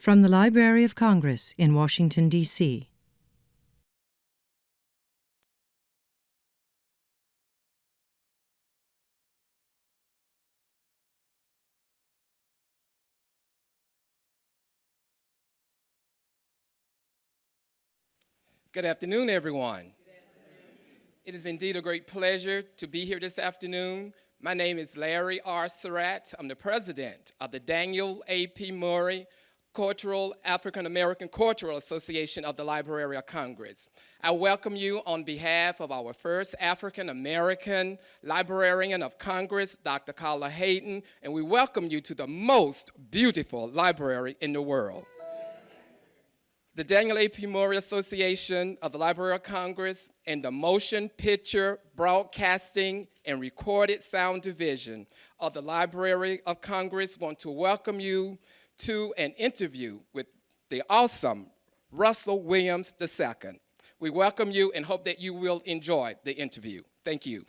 From the Library of Congress in Washington, D.C. Good afternoon, everyone. It is indeed a great pleasure to be here this afternoon. My name is Larry R. Surratt. I'm the president of the Daniel A.P. Murray African American Cultural Association of the Library of Congress. I welcome you on behalf of our first African American Librarian of Congress, Dr. Carla Hayden, and we welcome you to the most beautiful library in the world. The Daniel A.P. Murray Association of the Library of Congress and the Motion Picture Broadcasting and Recorded Sound Division of the Library of Congress want to welcome you to an interview with the awesome Russell Williams II. We welcome you and hope that you will enjoy the interview. Thank you.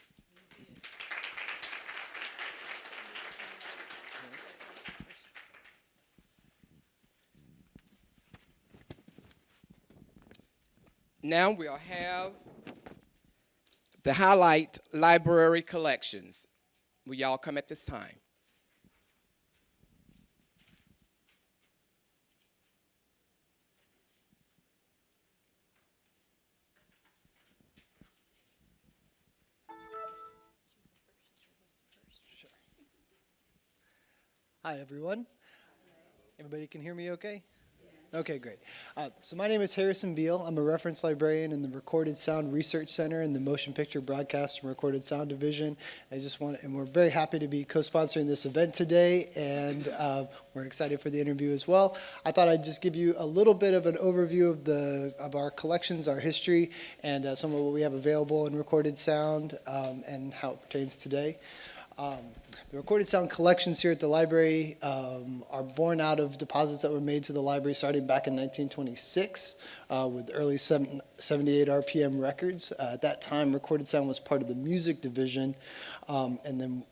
Now we'll have the highlight library collections. Will y'all come at this time? Hi, everyone. Everybody can hear me okay? Okay, great. So my name is Harrison Beal. I'm a reference librarian in the Recorded Sound Research Center in the Motion Picture Broadcast and Recorded Sound Division. And we're very happy to be co-sponsoring this event today, and we're excited for the interview as well. I thought I'd just give you a little bit of an overview of our collections, our history, and some of what we have available in recorded sound and how it pertains today. The recorded sound collections here at the library are born out of deposits that were made to the library starting back in 1926 with early 78 RPM records. At that time, recorded sound was part of the music division, and then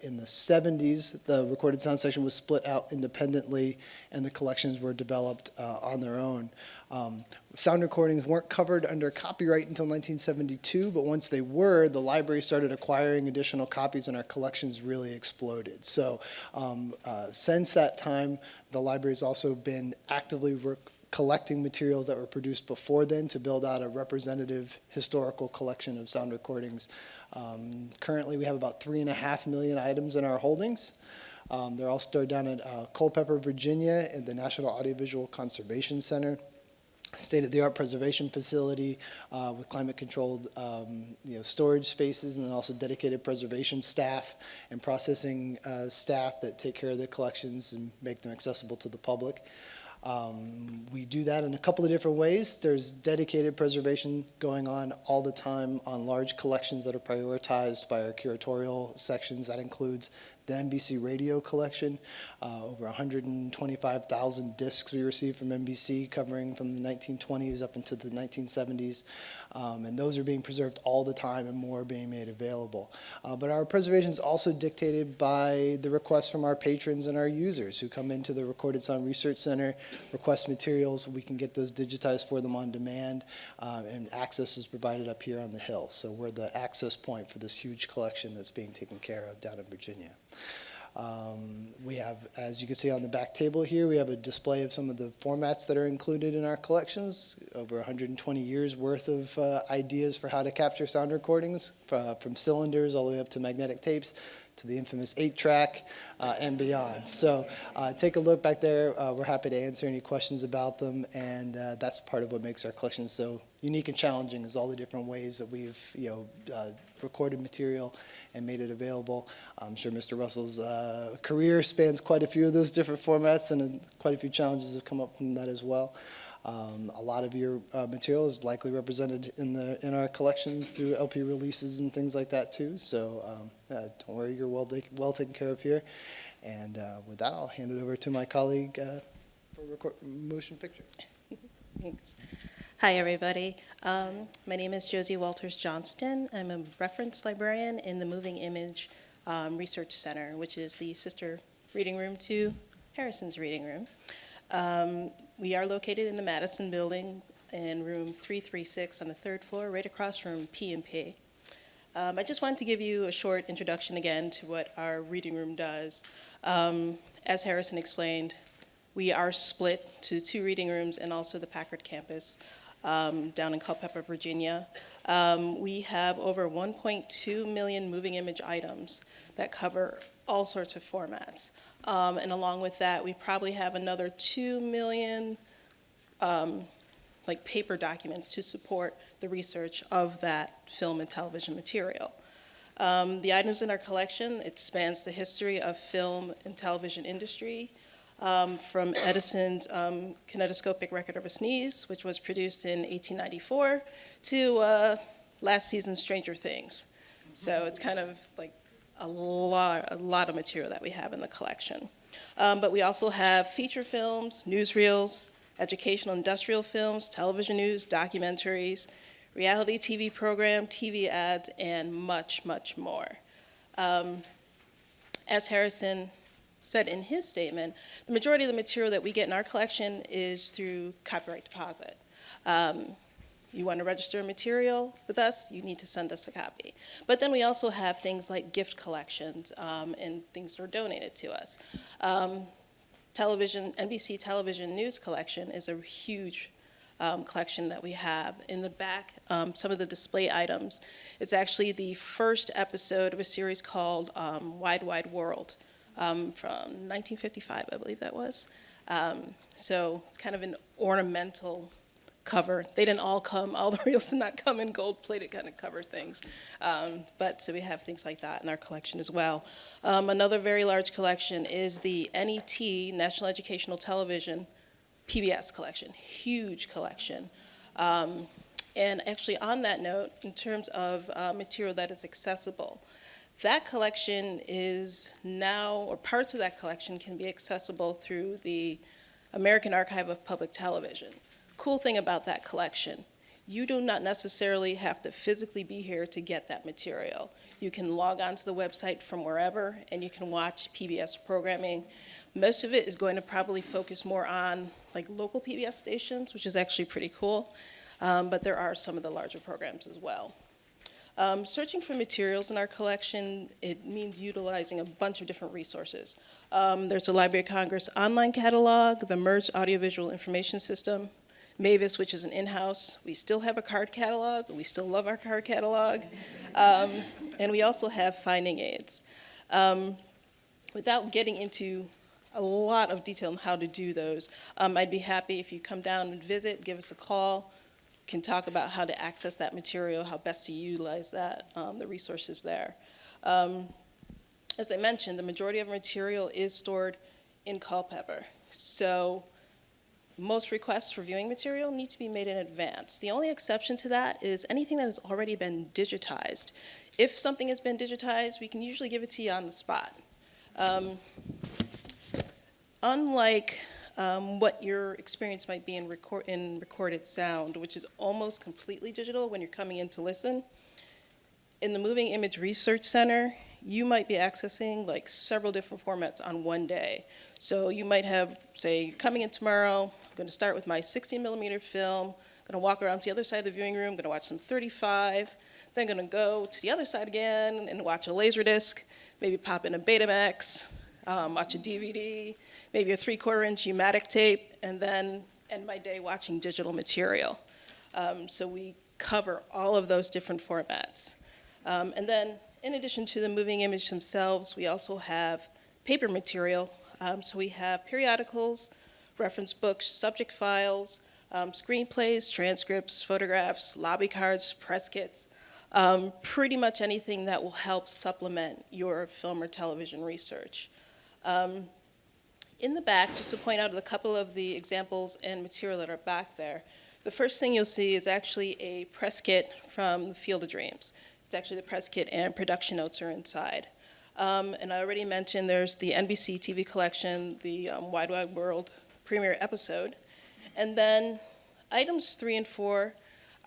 in the 70s, the recorded sound section was split out independently, and the collections were developed on their own. Sound recordings weren't covered under copyright until 1972, but once they were, the library started acquiring additional copies and our collections really exploded. So since that time, the library has also been actively collecting materials that were produced before then to build out a representative historical collection of sound recordings. Currently, we have about 3.5 million items in our holdings. They're all stored down at Culpeper, Virginia, at the National Audiovisual Conservation Center. State-of-the-art preservation facility with climate-controlled storage spaces, and then also dedicated preservation staff and processing staff that take care of the collections and make them accessible to the public. We do that in a couple of different ways. There's dedicated preservation going on all the time on large collections that are prioritized by our curatorial sections. That includes the NBC radio collection, over 125,000 discs we received from NBC covering from the 1920s up into the 1970s. And those are being preserved all the time and more are being made available. But our preservation is also dictated by the requests from our patrons and our users who come into the Recorded Sound Research Center, request materials, we can get those digitized for them on demand, and access is provided up here on the Hill. So we're the access point for this huge collection that's being taken care of down in Virginia. We have, as you can see on the back table here, we have a display of some of the formats that are included in our collections, over 120 years worth of ideas for how to capture sound recordings, from cylinders all the way up to magnetic tapes, to the infamous 8-track and beyond. So take a look back there. We're happy to answer any questions about them, and that's part of what makes our collection so unique and challenging, is all the different ways that we've recorded material and made it available. I'm sure Mr. Russell's career spans quite a few of those different formats, and quite a few challenges have come up from that as well. A lot of your material is likely represented in our collections through LP releases and things like that too. So don't worry, you're well taken care of here. And with that, I'll hand it over to my colleague for motion picture. Thanks. Hi, everybody. My name is Josie Walters Johnston. I'm a reference librarian in the Moving Image Research Center, which is the sister reading room to Harrison's reading room. We are located in the Madison Building in room 336 on the third floor, right across from P&P. I just wanted to give you a short introduction again to what our reading room does. As Harrison explained, we are split to 2 reading rooms and also the Packard campus down in Culpeper, Virginia. We have over 1.2 million moving image items that cover all sorts of formats. And along with that, we probably have another 2 million like paper documents to support the research of that film and television material. The items in our collection, it spans the history of film and television industry, from Edison's kinetoscopic record of a sneeze, which was produced in 1894, to last season's Stranger Things. So it's kind of like a lot of material that we have in the collection. But we also have feature films, newsreels, educational industrial films, television news, documentaries, reality TV program, TV ads, and much, much more. As Harrison said in his statement, the majority of the material that we get in our collection is through copyright deposit. You want to register a material with us, you need to send us a copy. But then we also have things like gift collections and things that are donated to us. NBC television news collection is a huge collection that we have. In the back, some of the display items, it's actually the first episode of a series called Wide Wide World from 1955, I believe that was. So it's kind of an ornamental cover. They didn't all the reels did not come in gold-plated kind of cover things. But so we have things like that in our collection as well. Another very large collection is the NET, National Educational Television, PBS collection, huge collection. And actually on that note, in terms of material that is accessible, that collection is now, or parts of that collection can be accessible through the American Archive of Public Television. Cool thing about that collection, you do not necessarily have to physically be here to get that material. You can log on to the website from wherever and you can watch PBS programming. Most of it is going to probably focus more on like local PBS stations, which is actually pretty cool, but there are some of the larger programs as well. Searching for materials in our collection, it means utilizing a bunch of different resources. There's the Library of Congress online catalog, the Merged Audiovisual Information System, Mavis, which is an in-house. We still have a card catalog. We still love our card catalog. And we also have finding aids. Without getting into a lot of detail on how to do those, I'd be happy if you come down and visit, give us a call, can talk about how to access that material, how best to utilize that, the resources there. As I mentioned, the majority of material is stored in Culpeper. So most requests for viewing material need to be made in advance. The only exception to that is anything that has already been digitized. If something has been digitized, we can usually give it to you on the spot. Unlike what your experience might be in recorded sound, which is almost completely digital when you're coming in to listen, in the Moving Image Research Center, you might be accessing like several different formats on one day. So you might have, say, coming in tomorrow, I'm going to start with my 16mm film, I'm going to walk around to the other side of the viewing room, I'm going to watch some 35, then I'm going to go to the other side again and watch a Laserdisc, maybe pop in a Betamax, watch a DVD, maybe a 3/4-inch U-matic tape, and then end my day watching digital material. So we cover all of those different formats. And then in addition to the moving image themselves, we also have paper material. So we have periodicals, reference books, subject files, screenplays, transcripts, photographs, lobby cards, press kits, pretty much anything that will help supplement your film or television research. In the back, just to point out a couple of the examples and material that are back there, the first thing you'll see is actually a press kit from the Field of Dreams. It's actually the press kit and production notes are inside. And I already mentioned there's the NBC TV collection, the Wide Wide World premiere episode. And then items 3 and 4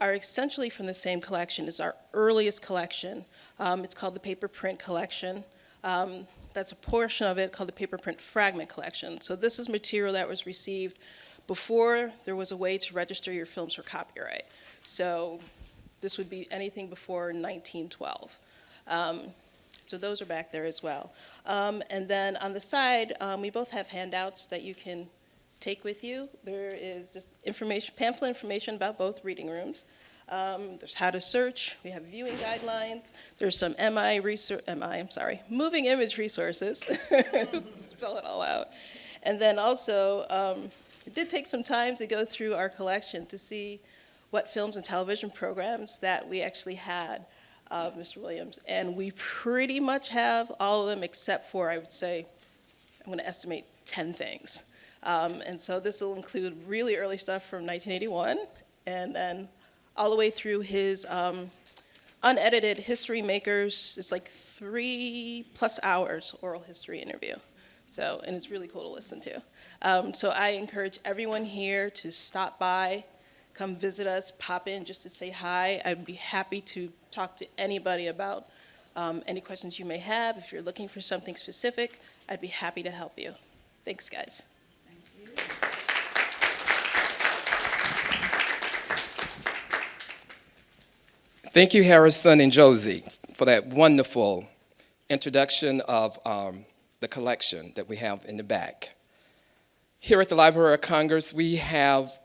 are essentially from the same collection. It's our earliest collection. It's called the Paper Print Collection. that's a portion of it called the Paper Print Fragment Collection. So this is material that was received before there was a way to register your films for copyright. So this would be anything before 1912. So those are back there as well. And then on the side, we both have handouts that you can take with you. There is just pamphlet information about both reading rooms. There's how to search. We have viewing guidelines. There's some moving image resources. Spell it all out. And then also, it did take some time to go through our collection to see what films and television programs that we actually had of Mr. Williams. And we pretty much have all of them except for, I would say, I'm going to estimate 10 things. And so this will include really early stuff from 1981, and then all the way through his unedited History Makers. It's like 3+ hours oral history interview. So, and it's really cool to listen to. So I encourage everyone here to stop by, come visit us, pop in just to say hi. I'd be happy to talk to anybody about any questions you may have. If you're looking for something specific, I'd be happy to help you. Thanks, guys. Thank you, Harrison and Josie, for that wonderful introduction of the collection that we have in the back. Here at the Library of Congress, we have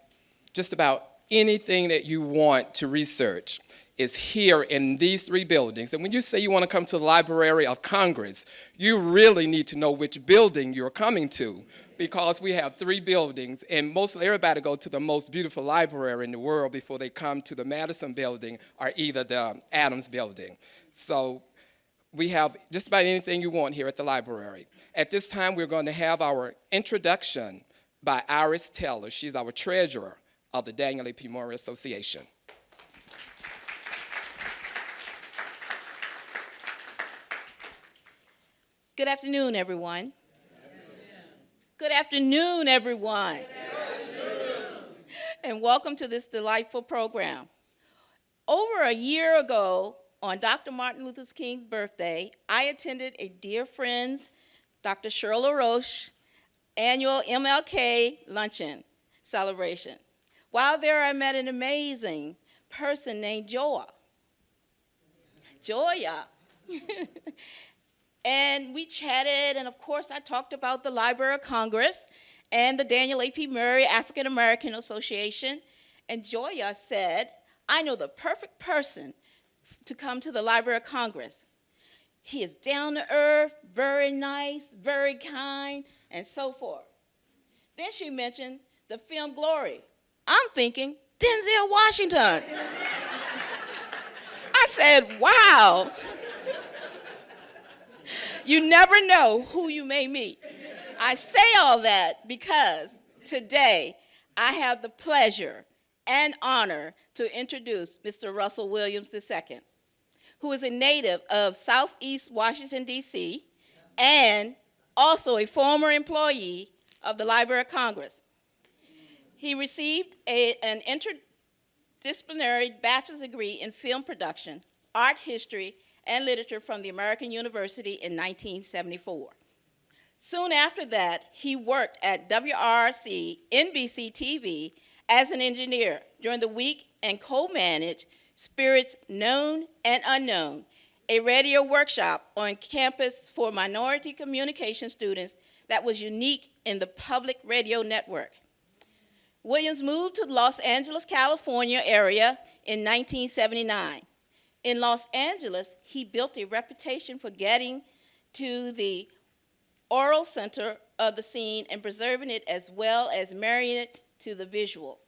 just about anything that you want to research is here in these 3 buildings. And when you say you want to come to the Library of Congress, you really need to know which building you're coming to, because we have 3 buildings, and mostly everybody go to the most beautiful library in the world before they come to the Madison Building or either the Adams Building. So we have just about anything you want here at the library. At this time, we're going to have our introduction by Iris Taylor. She's our treasurer of the Daniel A. P. Murray Association. Good afternoon, everyone. Good afternoon, everyone. And welcome to this delightful program. Over a year ago, on Dr. Martin Luther King's birthday, I attended a dear friend's, Dr. Cheryl LaRoche, annual MLK luncheon celebration. While there, I met an amazing person named Joya. And we chatted, and of course I talked about the Library of Congress and the Daniel A. P. Murray African American Association. And Joya said, I know the perfect person to come to the Library of Congress. He is down to earth, very nice, very kind, and so forth. Then she mentioned the film Glory. I'm thinking, Denzel Washington. I said, wow. You never know who you may meet. I say all that because today I have the pleasure and honor to introduce Mr. Russell Williams II, who is a native of Southeast Washington, D.C., and also a former employee of the Library of Congress. He received an interdisciplinary bachelor's degree in film production, art history, and literature from the American University in 1974. Soon after that, he worked at WRC NBC TV as an engineer during the week and co-managed Spirits Known and Unknown, a radio workshop on campus for minority communication students that was unique in the public radio network. Williams moved to the Los Angeles, California area in 1979. In Los Angeles, he built a reputation for getting to the oral center of the scene and preserving it as well as marrying it to the visual.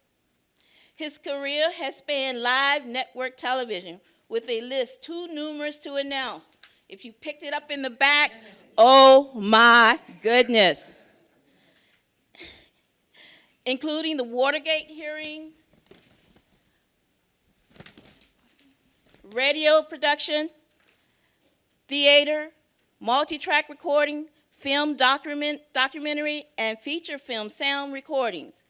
His career has spanned live network television with a list too numerous to announce. If you picked it up in the back, oh my goodness. Including the Watergate hearings, radio production, theater, multi-track recording, film documentary, and feature film sound recordings.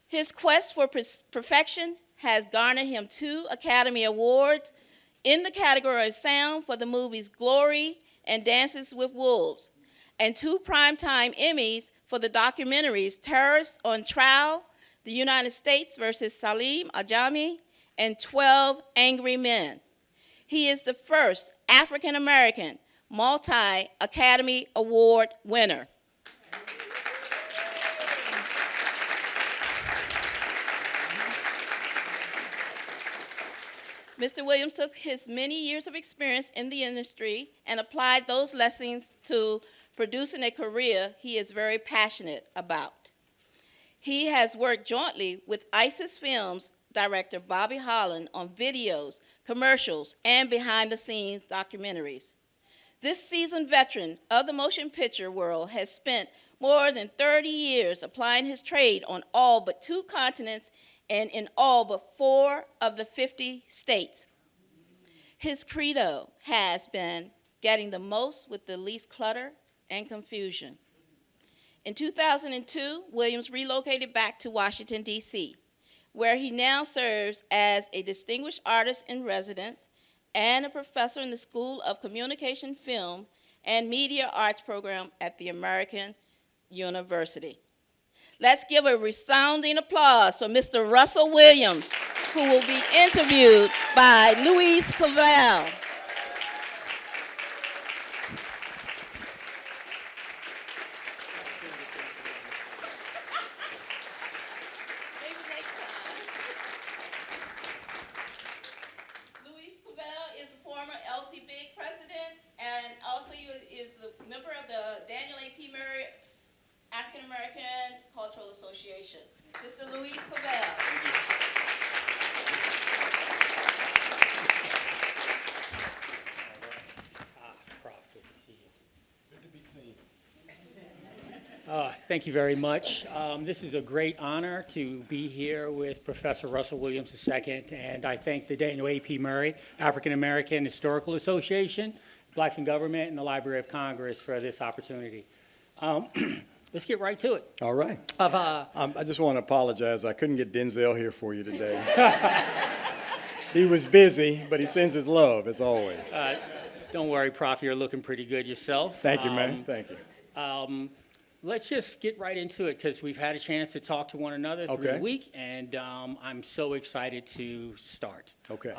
His quest for perfection has garnered him 2 Academy Awards in the category of sound for the movies Glory and Dances with Wolves. and 2 Primetime Emmys for the documentaries Terrorists on Trial, The United States versus Salim Ajami, and 12 Angry Men. He is the first African-American multi-Academy Award winner. Mr. Williams took his many years of experience in the industry and applied those lessons to producing a career he is very passionate about. He has worked jointly with ISIS Films director Bobby Holland on videos, commercials, and behind-the-scenes documentaries. This seasoned veteran of the motion picture world has spent more than 30 years applying his trade on all but 2 continents and in all but 4 of the 50 states. His credo has been getting the most with the least clutter and confusion. In 2002, Williams relocated back to Washington, D.C., where he now serves as a distinguished artist in residence and a professor in the School of Communication, Film, and Media Arts program at the American University. Let's give a resounding applause for Mr. Russell Williams, who will be interviewed by Louise Cavell. Louise Cavell is the former LC Big president and also is a member of the Daniel A. P. Murray African American Cultural Association. Mr. Louise Cavell. Prof, good to see you. Good to be seen. Thank you very much. This is a great honor to be here with Professor Russell Williams II, and I thank the Daniel A. P. Murray African American Historical Association, Blacks in Government, and the Library of Congress for this opportunity. Let's get right to it. All right. I just want to apologize. I couldn't get Denzel here for you today. He was busy, but he sends his love, as always. Don't worry, Prof, you're looking pretty good yourself. Thank you, man. Thank you. Let's just get right into it because we've had a chance to talk to one another through Okay. the week, and I'm so excited to start. Okay.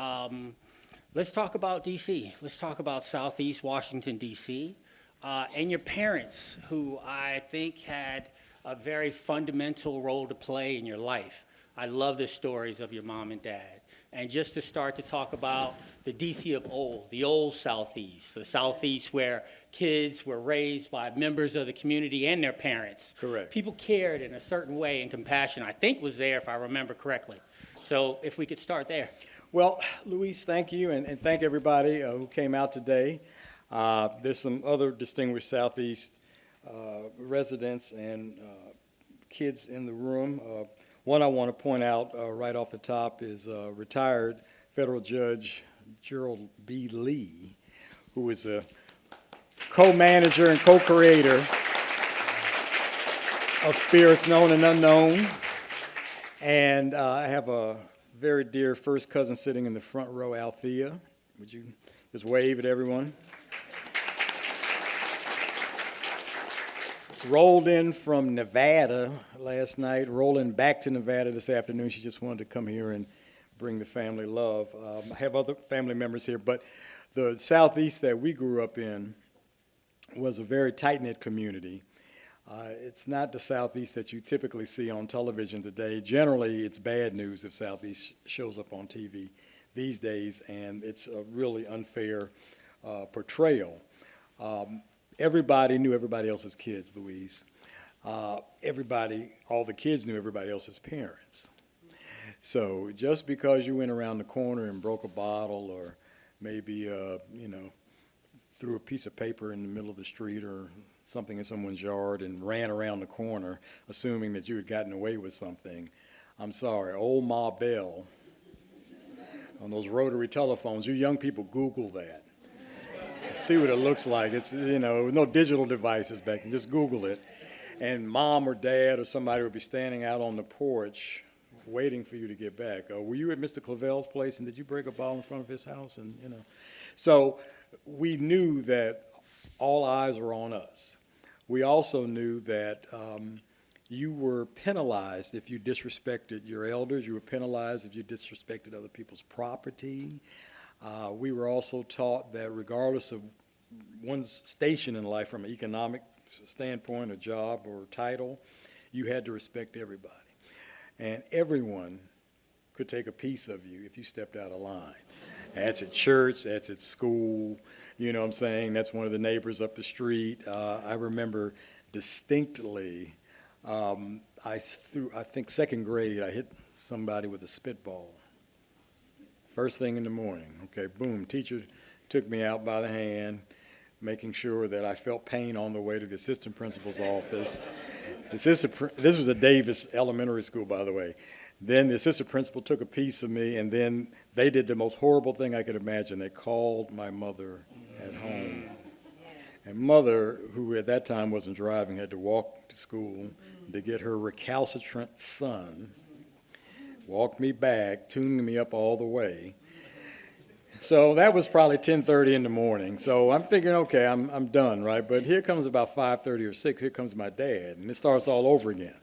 Let's talk about D.C. Let's talk about Southeast Washington, D.C., and your parents, who I think had a very fundamental role to play in your life. I love the stories of your mom and dad. And just to start to talk about the D.C. of old, the old Southeast, the Southeast where kids were raised by members of the community and their parents. Correct. People cared in a certain way, and compassion, I think, was there, if I remember correctly. So if we could start there. Well, Luis, thank you, and thank everybody who came out today. There's some other distinguished Southeast residents and kids in the room. One I want to point out right off the top is retired federal judge Gerald B. Lee, who is a co-manager and co-creator of Spirits Known and Unknown. And I have a very dear first cousin sitting in the front row, Althea. Would you just wave at everyone? Rolled in from Nevada last night, rolling back to Nevada this afternoon. She just wanted to come here and bring the family love. I have other family members here, but the Southeast that we grew up in was a very tight-knit community. It's not the Southeast that you typically see on television today. Generally, it's bad news if Southeast shows up on TV these days, and it's a really unfair portrayal. Everybody knew everybody else's kids, Louise. All the kids knew everybody else's parents. So just because you went around the corner and broke a bottle or maybe, threw a piece of paper in the middle of the street or something in someone's yard and ran around the corner assuming that you had gotten away with something, I'm sorry, old Ma Bell on those rotary telephones, you young people Google that. See what it looks like. It's, with no digital devices back then, just Google it. And mom or dad or somebody would be standing out on the porch waiting for you to get back. Were you at Mr. Clavell's place and did you break a bottle in front of his house? And, so we knew that all eyes were on us. we also knew that you were penalized if you disrespected your elders. You were penalized if you disrespected other people's property. We were also taught that regardless of one's station in life from an economic standpoint, a job or title, you had to respect everybody. And everyone could take a piece of you if you stepped out of line. That's at church, that's at school, you know what I'm saying? That's one of the neighbors up the street. I remember distinctly, I think second grade, I hit somebody with a spitball. First thing in the morning, okay, boom, teacher took me out by the hand, making sure that I felt pain on the way to the assistant principal's office. This was at Davis Elementary School, by the way. Then the assistant principal took a piece of me, and then they did the most horrible thing I could imagine. They called my mother at home. And mother, who at that time wasn't driving, had to walk to school to get her recalcitrant son, walked me back, tuning me up all the way. So that was probably 10:30 in the morning. So I'm figuring, okay, I'm done, right? But here comes about 5:30 or 6, here comes my dad, and it starts all over again.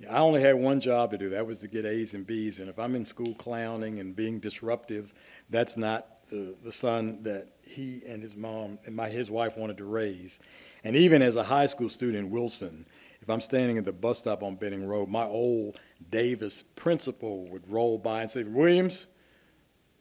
I only had one job to do. That was to get A's and B's. And if I'm in school clowning and being disruptive, that's not the son that he and his mom and his wife wanted to raise. And even as a high school student in Wilson, if I'm standing at the bus stop on Benning Road, my old Davis principal would roll by and say, "Williams,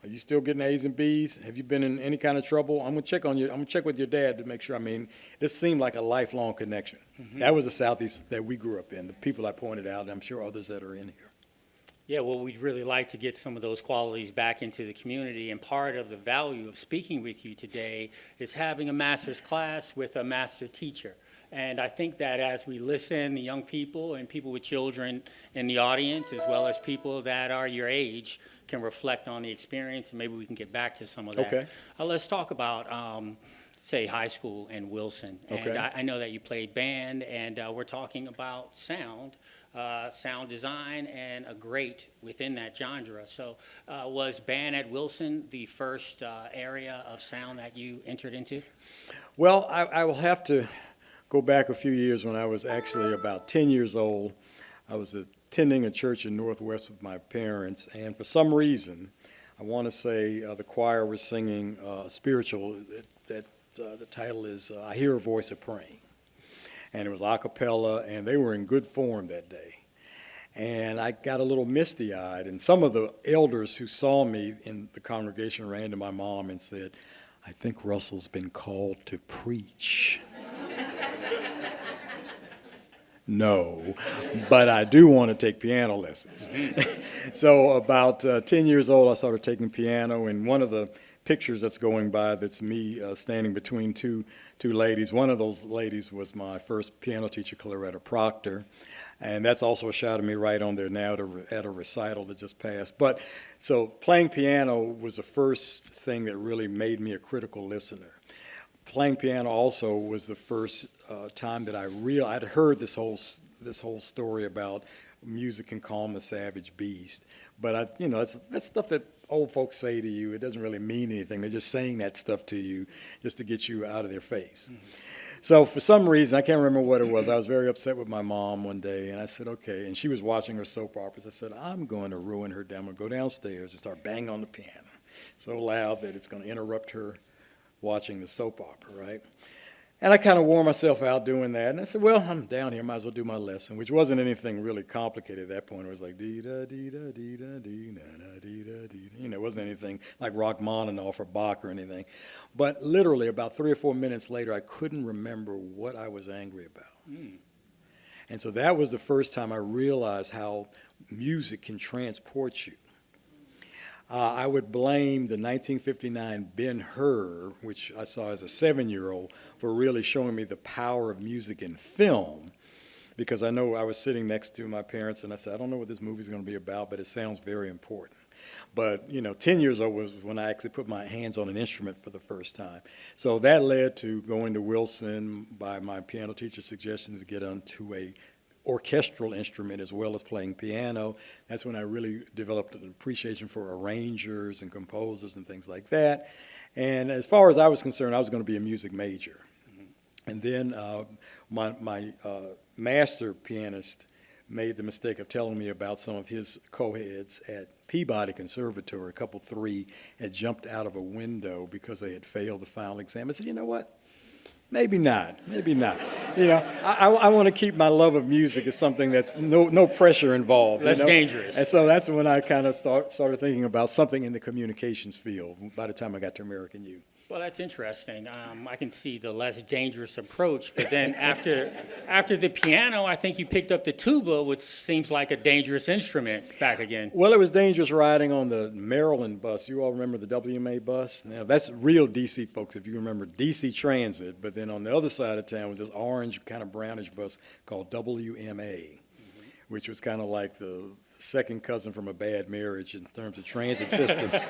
are you still getting A's and B's? Have you been in any kind of trouble? I'm gonna check on you. I'm gonna check with your dad to make sure." I mean, this seemed like a lifelong connection. Mm-hmm. That was the Southeast that we grew up in, the people I pointed out, and I'm sure others that are in here. Yeah, well, we'd really like to get some of those qualities back into the community, and part of the value of speaking with you today is having a master's class with a master teacher. And I think that as we listen, the young people and people with children in the audience, as well as people that are your age, can reflect on the experience, and maybe we can get back to some of that. Okay. Let's talk about, say, high school in Wilson. Okay. And I know that you played band, and we're talking about sound design, and a great within that genre. So was band at Wilson the first area of sound that you entered into? Well, I will have to go back a few years when I was actually about 10 years old. I was attending a church in Northwest with my parents, and for some reason, I want to say the choir was singing spiritual that the title is I Hear a Voice of Praying. And it was a cappella, and they were in good form that day. And I got a little misty-eyed, and some of the elders who saw me in the congregation ran to my mom and said, "I think Russell's been called to preach." No, but I do want to take piano lessons. So about 10 years old, I started taking piano, and one of the pictures that's going by, that's me standing between two ladies. One of those ladies was my first piano teacher, Claretta Proctor, and that's also a shot of me right on there now at a recital that just passed. But so playing piano was the first thing that really made me a critical listener. Playing piano also was the first time that I'd heard this whole story about music can calm the savage beast. But that's stuff that old folks say to you. It doesn't really mean anything. They're just saying that stuff to you just to get you out of their face. Mm-hmm. So for some reason, I can't remember what it was, I was very upset with my mom one day, and I said, okay, and she was watching her soap operas. I said, I'm going to ruin her day. I'm going to go downstairs and start banging on the piano so loud that it's going to interrupt her watching the soap opera, right? And I kind of wore myself out doing that. And I said, well, I'm down here, might as well do my lesson, which wasn't anything really complicated at that point. It was like dee-da-dee-da-dee-da-dee-da-dee-da-dee-da. It wasn't anything like Rachmaninoff or Bach or anything. But literally about 3 or 4 minutes later, I couldn't remember what I was angry about. Mm. And so that was the first time I realized how music can transport you. I would blame the 1959 Ben-Hur, which I saw as a 7-year-old, for really showing me the power of music in film, because I know I was sitting next to my parents and I said, I don't know what this movie's going to be about, but it sounds very important. But 10 years old was when I actually put my hands on an instrument for the first time. So that led to going to Wilson by my piano teacher's suggestion to get onto a orchestral instrument as well as playing piano. That's when I really developed an appreciation for arrangers and composers and things like that. And as far as I was concerned, I was going to be a music major. And then my master pianist made the mistake of telling me about some of his co-heads at Peabody Conservatory. A couple, three, had jumped out of a window because they had failed the final exam. I said, you know what? Maybe not. Maybe not. You know, I want to keep my love of music as something that's no pressure involved. Less you know? dangerous. And so that's when I kind of started thinking about something in the communications field by the time I got to American U. Well, that's interesting. I can see the less dangerous approach, but then after the piano, I think you picked up the tuba, which seems like a dangerous instrument back again. Well, it was dangerous riding on the Maryland bus. You all remember the WMA bus? Now, that's real DC, folks, if you remember DC Transit. But then on the other side of town was this orange, kind of brownish bus called WMA, which was kind of like the second cousin from a bad marriage in terms of transit systems.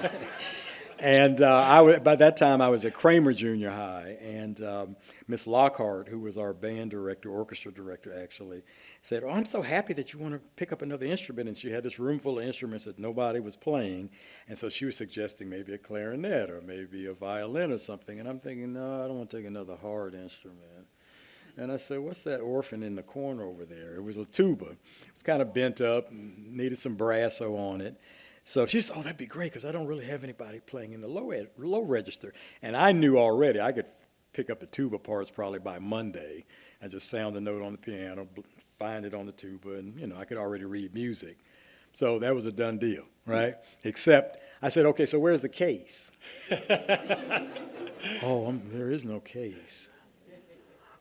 And by that time, I was at Kramer Junior High, and Miss Lockhart, who was our band director, orchestra director actually, said, "Oh, I'm so happy that you want to pick up another instrument." And she had this room full of instruments that nobody was playing, and so she was suggesting maybe a clarinet or maybe a violin or something. And I'm thinking, no, I don't want to take another hard instrument. And I said, "What's that orphan in the corner over there?" It was a tuba. It was kind of bent up, needed some brasso on it. So she said, "Oh, that'd be great, because I don't really have anybody playing in the low register." And I knew already I could pick up the tuba parts probably by Monday and just sound the note on the piano, find it on the tuba, and, you know, I could already read music. So that was a done deal, right? Except I said, "Okay, so where's the case?" "Oh, there is no case."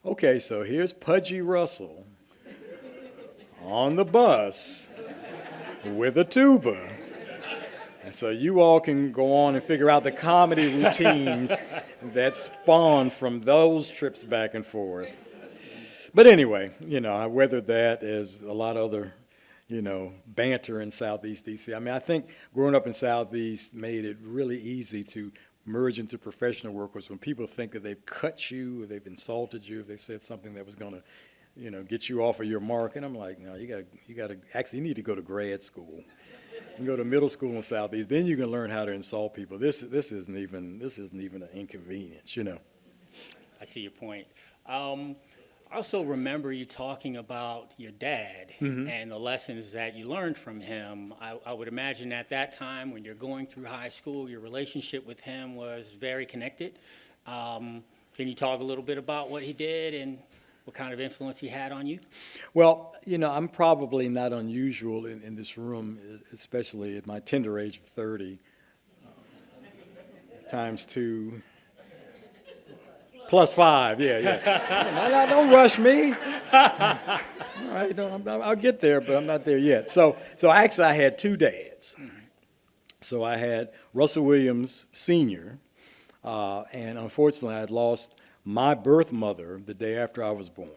"Okay, so here's Pudgy Russell on the bus with a tuba. And so you all can go on and figure out the comedy routines that spawn from those trips back and forth." But anyway, you know, I weathered that as a lot of other, you know, banter in Southeast DC. I mean, I think growing up in Southeast made it really easy to merge into professional work, was when people think that they've cut you or they've insulted you, if they said something that was going to, you know, get you off of your mark. And I'm like, no, you need to go to grad school. You can go to middle school in Southeast, then you can learn how to insult people. This isn't even an inconvenience, you know. I see your point. I also remember you talking about your dad and the lessons that you learned from him. I would imagine at that time, when you're going through high school, your relationship with him was very connected. Can you talk a little bit about what he did and what kind of influence he had on you? Well, you know, I'm probably not unusual in this room, especially at my tender age of 30, times 2, plus 5, yeah. Don't rush me. All right, I'll get there, but I'm not there yet. So actually I had 2 dads. So I had Russell Williams Sr., and unfortunately I had lost my birth mother the day after I was born.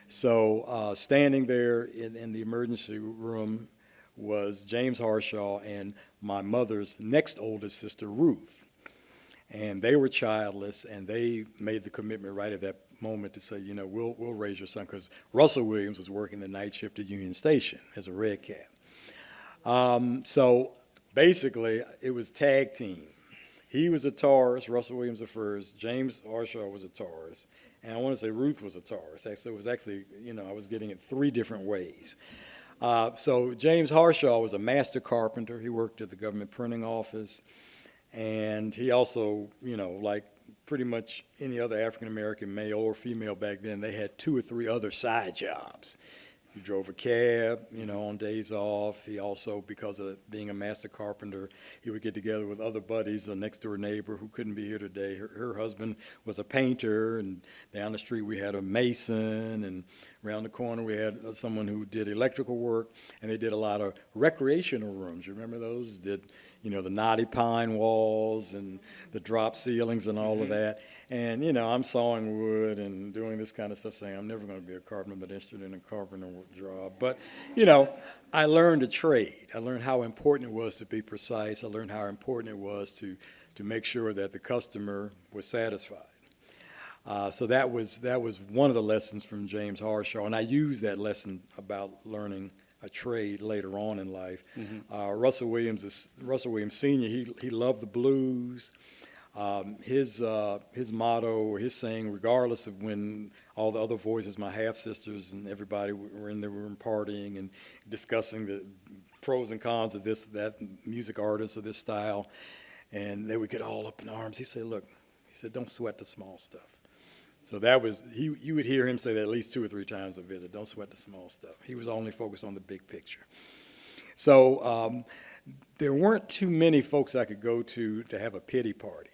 So standing there in the emergency room was James Harshaw and my mother's next oldest sister, Ruth. And they were childless, and they made the commitment right at that moment to say, you know, we'll raise your son, because Russell Williams was working the night shift at Union Station as a red cap. So basically, it was tag team. He was a Taurus, Russell Williams a first, James Harshaw was a Taurus, and I want to say Ruth was a Taurus. So it was actually, you know, I was getting it 3 different ways. So James Harshaw was a master carpenter. He worked at the government printing office, and he also, you know, like pretty much any other African-American male or female back then, they had 2 or 3 other side jobs. He drove a cab, you know, on days off. He also, because of being a master carpenter, he would get together with other buddies. A next-door neighbor who couldn't be here today, her husband was a painter, and down the street we had a mason, and around the corner we had someone who did electrical work, and they did a lot of recreational rooms. You remember those? Did, you know, the knotty pine walls and the drop ceilings and all of that. And, you know, I'm sawing wood and doing this kind of stuff, saying I'm never going to be a carpenter, but interested in a carpenter job. But, you know, I learned a trade. I learned how important it was to be precise. I learned how important it was to make sure that the customer was satisfied. So that was one of the lessons from James Harshaw, and I used that lesson about learning a trade later on in life. Russell Williams Sr., he loved the blues. His motto or his saying, regardless of when all the other voices, my half-sisters and everybody were in the room partying and discussing the pros and cons of this, that music artist or this style, and they would get all up in arms. He said, look, he said, don't sweat the small stuff. So that was, you would hear him say that at least 2 or 3 times a visit, don't sweat the small stuff. He was only focused on the big picture. So there weren't too many folks I could go to have a pity party.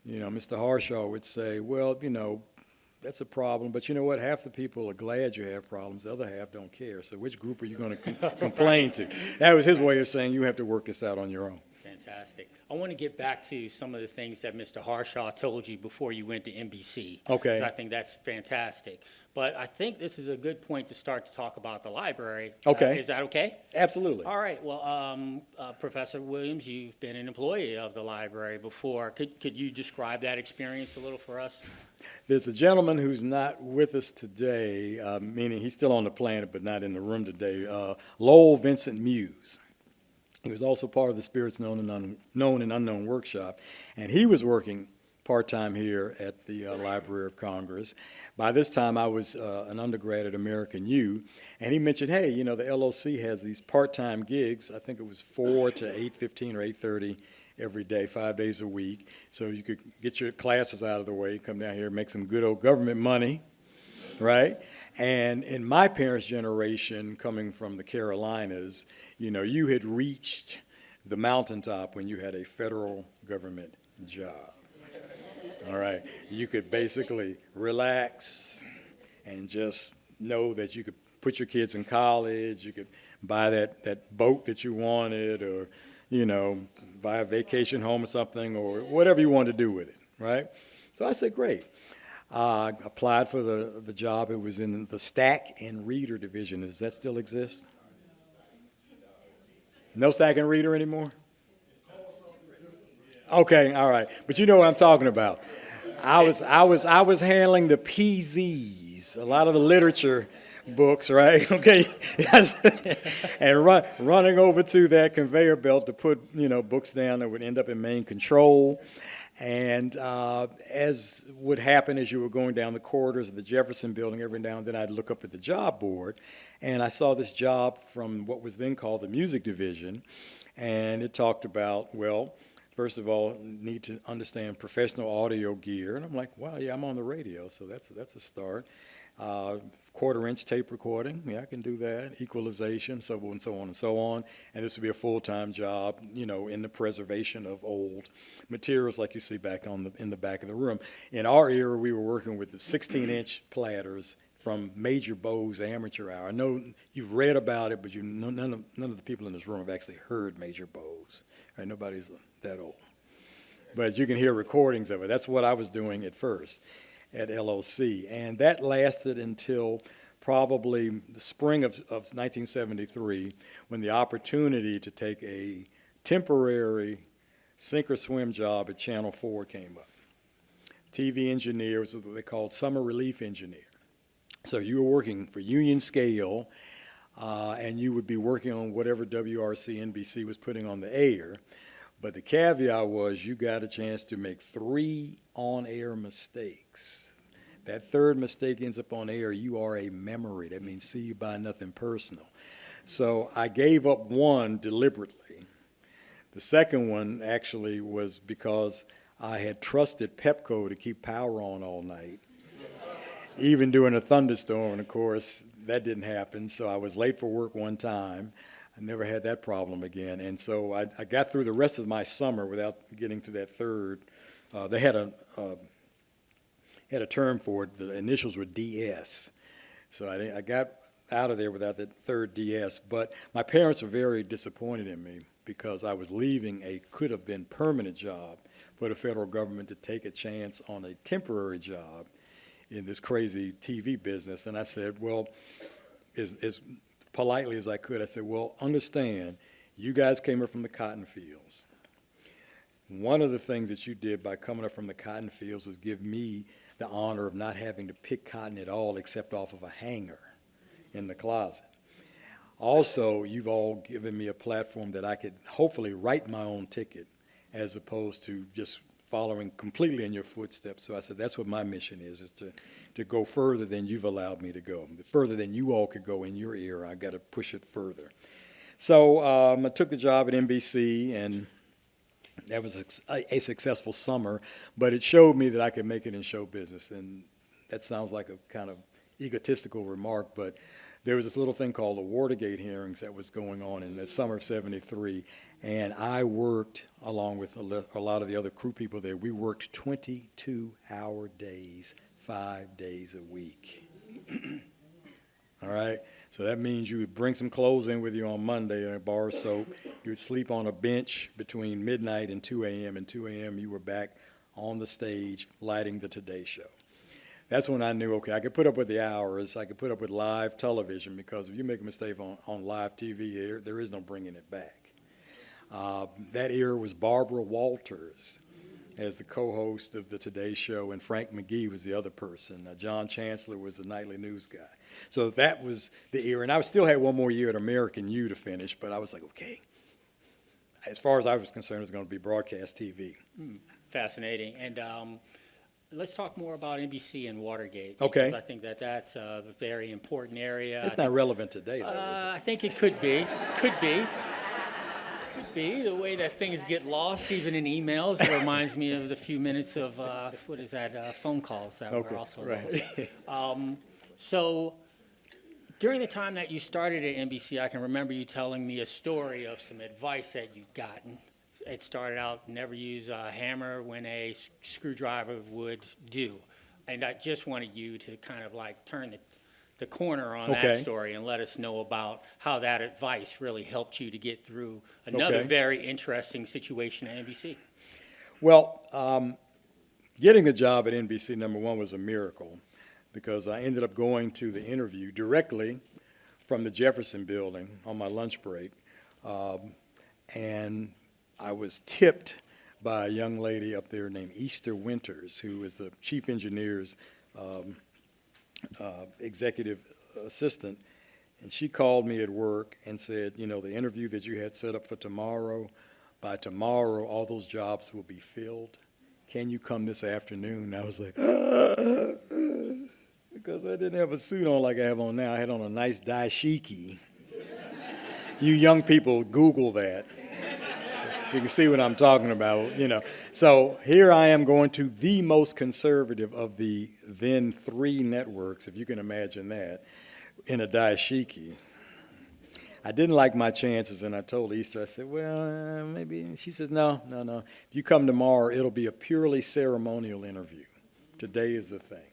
You know, Mr. Harshaw would say, well, you know, that's a problem, but you know what? Half the people are glad you have problems, the other half don't care. So which group are you going to complain to? That was his way of saying you have to work this out on your own. Fantastic. I want to get back to some of the things that Mr. Harshaw told you before you went to NBC. Okay. 'Cause I think that's fantastic. But I think this is a good point to start to talk about the library. Okay. Is that okay? Absolutely. All right. Well, Professor Williams, you've been an employee of the library before. Could you describe that experience a little for us? There's a gentleman who's not with us today, meaning he's still on the planet but not in the room today, Lowell Vincent Muse. He was also part of the Spirits Known and Unknown workshop, and he was working part-time here at the Library of Congress. By this time, I was an undergrad at American U, and he mentioned, hey, you know, the LOC has these part-time gigs. I think it was 4 to 8:15 or 8:30 every day, 5 days a week. So you could get your classes out of the way, come down here, make some good old government money, right? And in my parents' generation, coming from the Carolinas, you know, you had reached the mountaintop when you had a federal government job. All right, you could basically relax and just know that you could put your kids in college, you could buy that boat that you wanted, or, you know, buy a vacation home or something, or whatever you wanted to do with it, right? So I said, great. I applied for the job. It was in the Stack and Reader division. Does that still exist? No Stack and Reader anymore? Okay, all right. But you know what I'm talking about. I was handling the PZs, a lot of the literature books, right? Okay, and running over to that conveyor belt to put, you know, books down that would end up in main control. And as would happen as you were going down the corridors of the Jefferson Building, every now and then I'd look up at the job board, and I saw this job from what was then called the music division, and it talked about, well, first of all, need to understand professional audio gear. And I'm like, wow, yeah, I'm on the radio, so that's a start. Quarter-inch tape recording, yeah, I can do that. Equalization, so on and so on and so on. And this would be a full-time job, you know, in the preservation of old materials like you see back in the back of the room. In our era, we were working with the 16-inch platters from Major Bowes Amateur Hour. I know you've read about it, but none of the people in this room have actually heard Major Bowes. Right? Nobody's that old. But you can hear recordings of it. That's what I was doing at first at LOC. And that lasted until probably the spring of 1973, when the opportunity to take a temporary sink or swim job at Channel 4 came up. TV engineer was what they called summer relief engineer. So you were working for union scale, and you would be working on whatever WRC NBC was putting on the air. But the caveat was you got a chance to make 3 on-air mistakes. That third mistake ends up on air, you are a memory. That means see you by nothing personal. So I gave up one deliberately. The second one actually was because I had trusted Pepco to keep power on all night, even during a thunderstorm. And of course, that didn't happen. So I was late for work one time. I never had that problem again. And so I got through the rest of my summer without getting to that third. They had a term for it. The initials were DS. So I got out of there without that third DS. But my parents were very disappointed in me because I was leaving a could have been permanent job for the federal government to take a chance on a temporary job in this crazy TV business. And I said, well, as politely as I could, I said, well, understand, you guys came up from the cotton fields. One of the things that you did by coming up from the cotton fields was give me the honor of not having to pick cotton at all except off of a hanger in the closet. Also, you've all given me a platform that I could hopefully write my own ticket as opposed to just following completely in your footsteps. So I said, that's what my mission is to go further than you've allowed me to go. Further than you all could go in your era, I got to push it further. So I took the job at NBC, and that was a successful summer, but it showed me that I could make it in show business. And that sounds like a kind of egotistical remark, but there was this little thing called the Watergate hearings that was going on in the summer of '73, and I worked, along with a lot of the other crew people there, we worked 22-hour days, 5 days a week. All right? So that means you would bring some clothes in with you on Monday and a bar of soap. You would sleep on a bench between midnight and 2 a.m., and 2 a.m. you were back on the stage lighting the Today Show. That's when I knew, okay, I could put up with the hours, I could put up with live television, because if you make a mistake on live TV, there is no bringing it back. That era was Barbara Walters as the co-host of the Today Show, and Frank McGee was the other person. John Chancellor was the nightly news guy. So that was the era, and I still had one more year at American U to finish, but I was like, okay, as far as I was concerned, it was going to be broadcast TV. Fascinating. And let's talk more about NBC and Watergate. Okay. Because I think that's a very important area. It's not relevant today, though, is it? I think it could be. Could be. Could be. The way that things get lost, even in emails, it reminds me of the few minutes of, phone calls that were also right. lost. So during the time that you started at NBC, I can remember you telling me a story of some advice that you'd gotten. It started out, never use a hammer when a screwdriver would do. And I just wanted you to kind of like turn the corner on that Okay. story and let us know about how that advice really helped you to get through another Okay. very interesting situation at NBC. Well, getting the job at NBC, number one, was a miracle, because I ended up going to the interview directly from the Jefferson Building on my lunch break, and I was tipped by a young lady up there named Easter Winters, who is the chief engineer's executive assistant, and she called me at work and said, you know, the interview that you had set up for tomorrow, by tomorrow all those jobs will be filled. Can you come this afternoon? And I was like, because I didn't have a suit on like I have on now. I had on a nice dashiki. You young people, Google that. So you can see what I'm talking about, you know. So here I am going to the most conservative of the then 3 networks, if you can imagine that, in a dashiki. I didn't like my chances, and I told Easter, I said, well, maybe. She says, no. If you come tomorrow, it'll be a purely ceremonial interview. Today is the thing.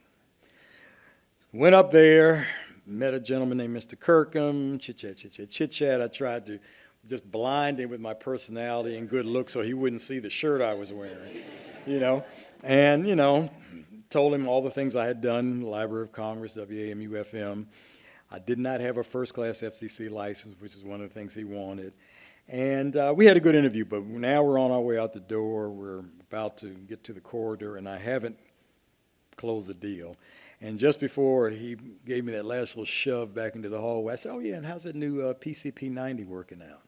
Went up there, met a gentleman named Mr. Kirkham, chit-chat. I tried to just blind him with my personality and good looks so he wouldn't see the shirt I was wearing, you know. And, you know, told him all the things I had done, Library of Congress, WAMU-FM. I did not have a first-class FCC license, which is one of the things he wanted. And we had a good interview, but now we're on our way out the door. We're about to get to the corridor, and I haven't closed the deal. And just before he gave me that last little shove back into the hallway, I said, oh, yeah, and how's that new PCP-90 working out?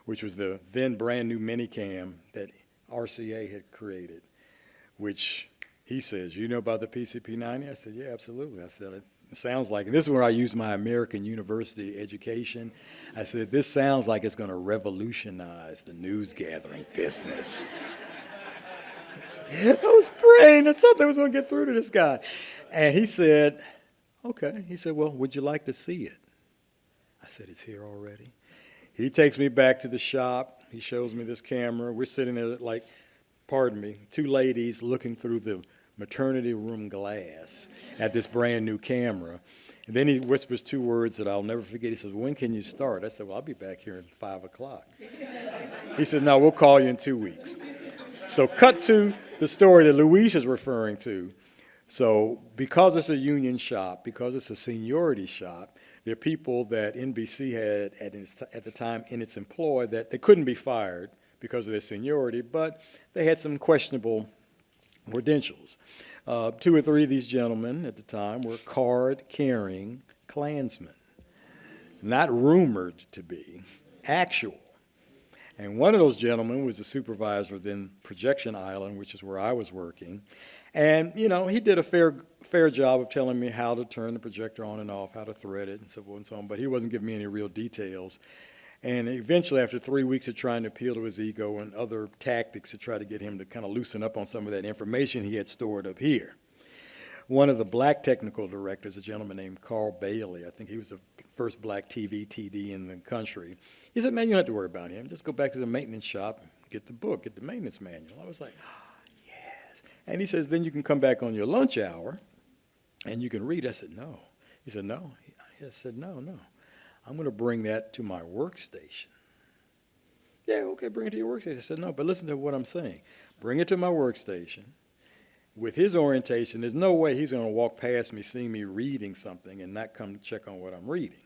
Which was the then brand-new minicam that RCA had created, which he says, you know about the PCP-90? I said, yeah, absolutely. I said, it sounds like, and this is where I used my American University education. I said, this sounds like it's going to revolutionize the news gathering business. I was praying that something was going to get through to this guy. And he said, okay. He said, well, would you like to see it? I said, it's here already. He takes me back to the shop. He shows me this camera. We're sitting there like, pardon me, 2 ladies looking through the maternity room glass at this brand new camera. And then he whispers 2 words that I'll never forget. He says, when can you start? I said, well, I'll be back here at 5 o'clock. He said, no, we'll call you in 2 weeks. So cut to the story that Luis is referring to. So because it's a union shop, because it's a seniority shop, there are people that NBC had at the time in its employ that they couldn't be fired because of their seniority, but they had some questionable credentials. 2 or 3 of these gentlemen at the time were card-carrying Klansmen, not rumored to be, actual. And one of those gentlemen was the supervisor of then Projection Island, which is where I was working. And, you know, he did a fair job of telling me how to turn the projector on and off, how to thread it, and so forth and so on, but he wasn't giving me any real details. And eventually, after 3 weeks of trying to appeal to his ego and other tactics to try to get him to kind of loosen up on some of that information he had stored up here, one of the black technical directors, a gentleman named Carl Bailey, I think he was the first black TV TD in the country, he said, man, you don't have to worry about him. Just go back to the maintenance shop, get the book, get the maintenance manual. I was like, yes. And he says, then you can come back on your lunch hour and you can read. I said, no. He said, no. I said, no. I'm going to bring that to my workstation. Yeah, okay, bring it to your workstation. I said, no, but listen to what I'm saying. Bring it to my workstation. With his orientation, there's no way he's going to walk past me, seeing me reading something, and not come to check on what I'm reading.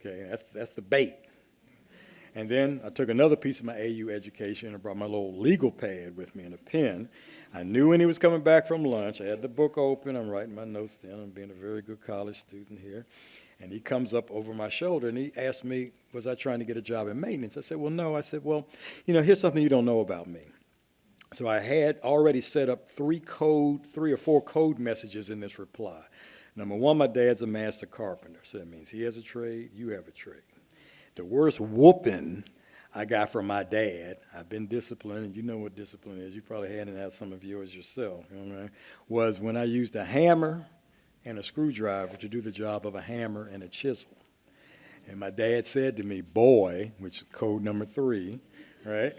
Okay, that's the bait. And then I took another piece of my AU education and brought my little legal pad with me and a pen. I knew when he was coming back from lunch. I had the book open. I'm writing my notes down. I'm being a very good college student here. And he comes up over my shoulder and he asked me, was I trying to get a job in maintenance? I said, well, no. I said, well, you know, here's something you don't know about me. So I had already set up 3 or 4 code messages in this reply. Number one, my dad's a master carpenter, so that means he has a trade, you have a trade. The worst whooping I got from my dad, I've been disciplined, and you know what discipline is, you probably had it out some of yours yourself, you know what I mean? Was when I used a hammer and a screwdriver to do the job of a hammer and a chisel. And my dad said to me, boy, which is code number 3, right?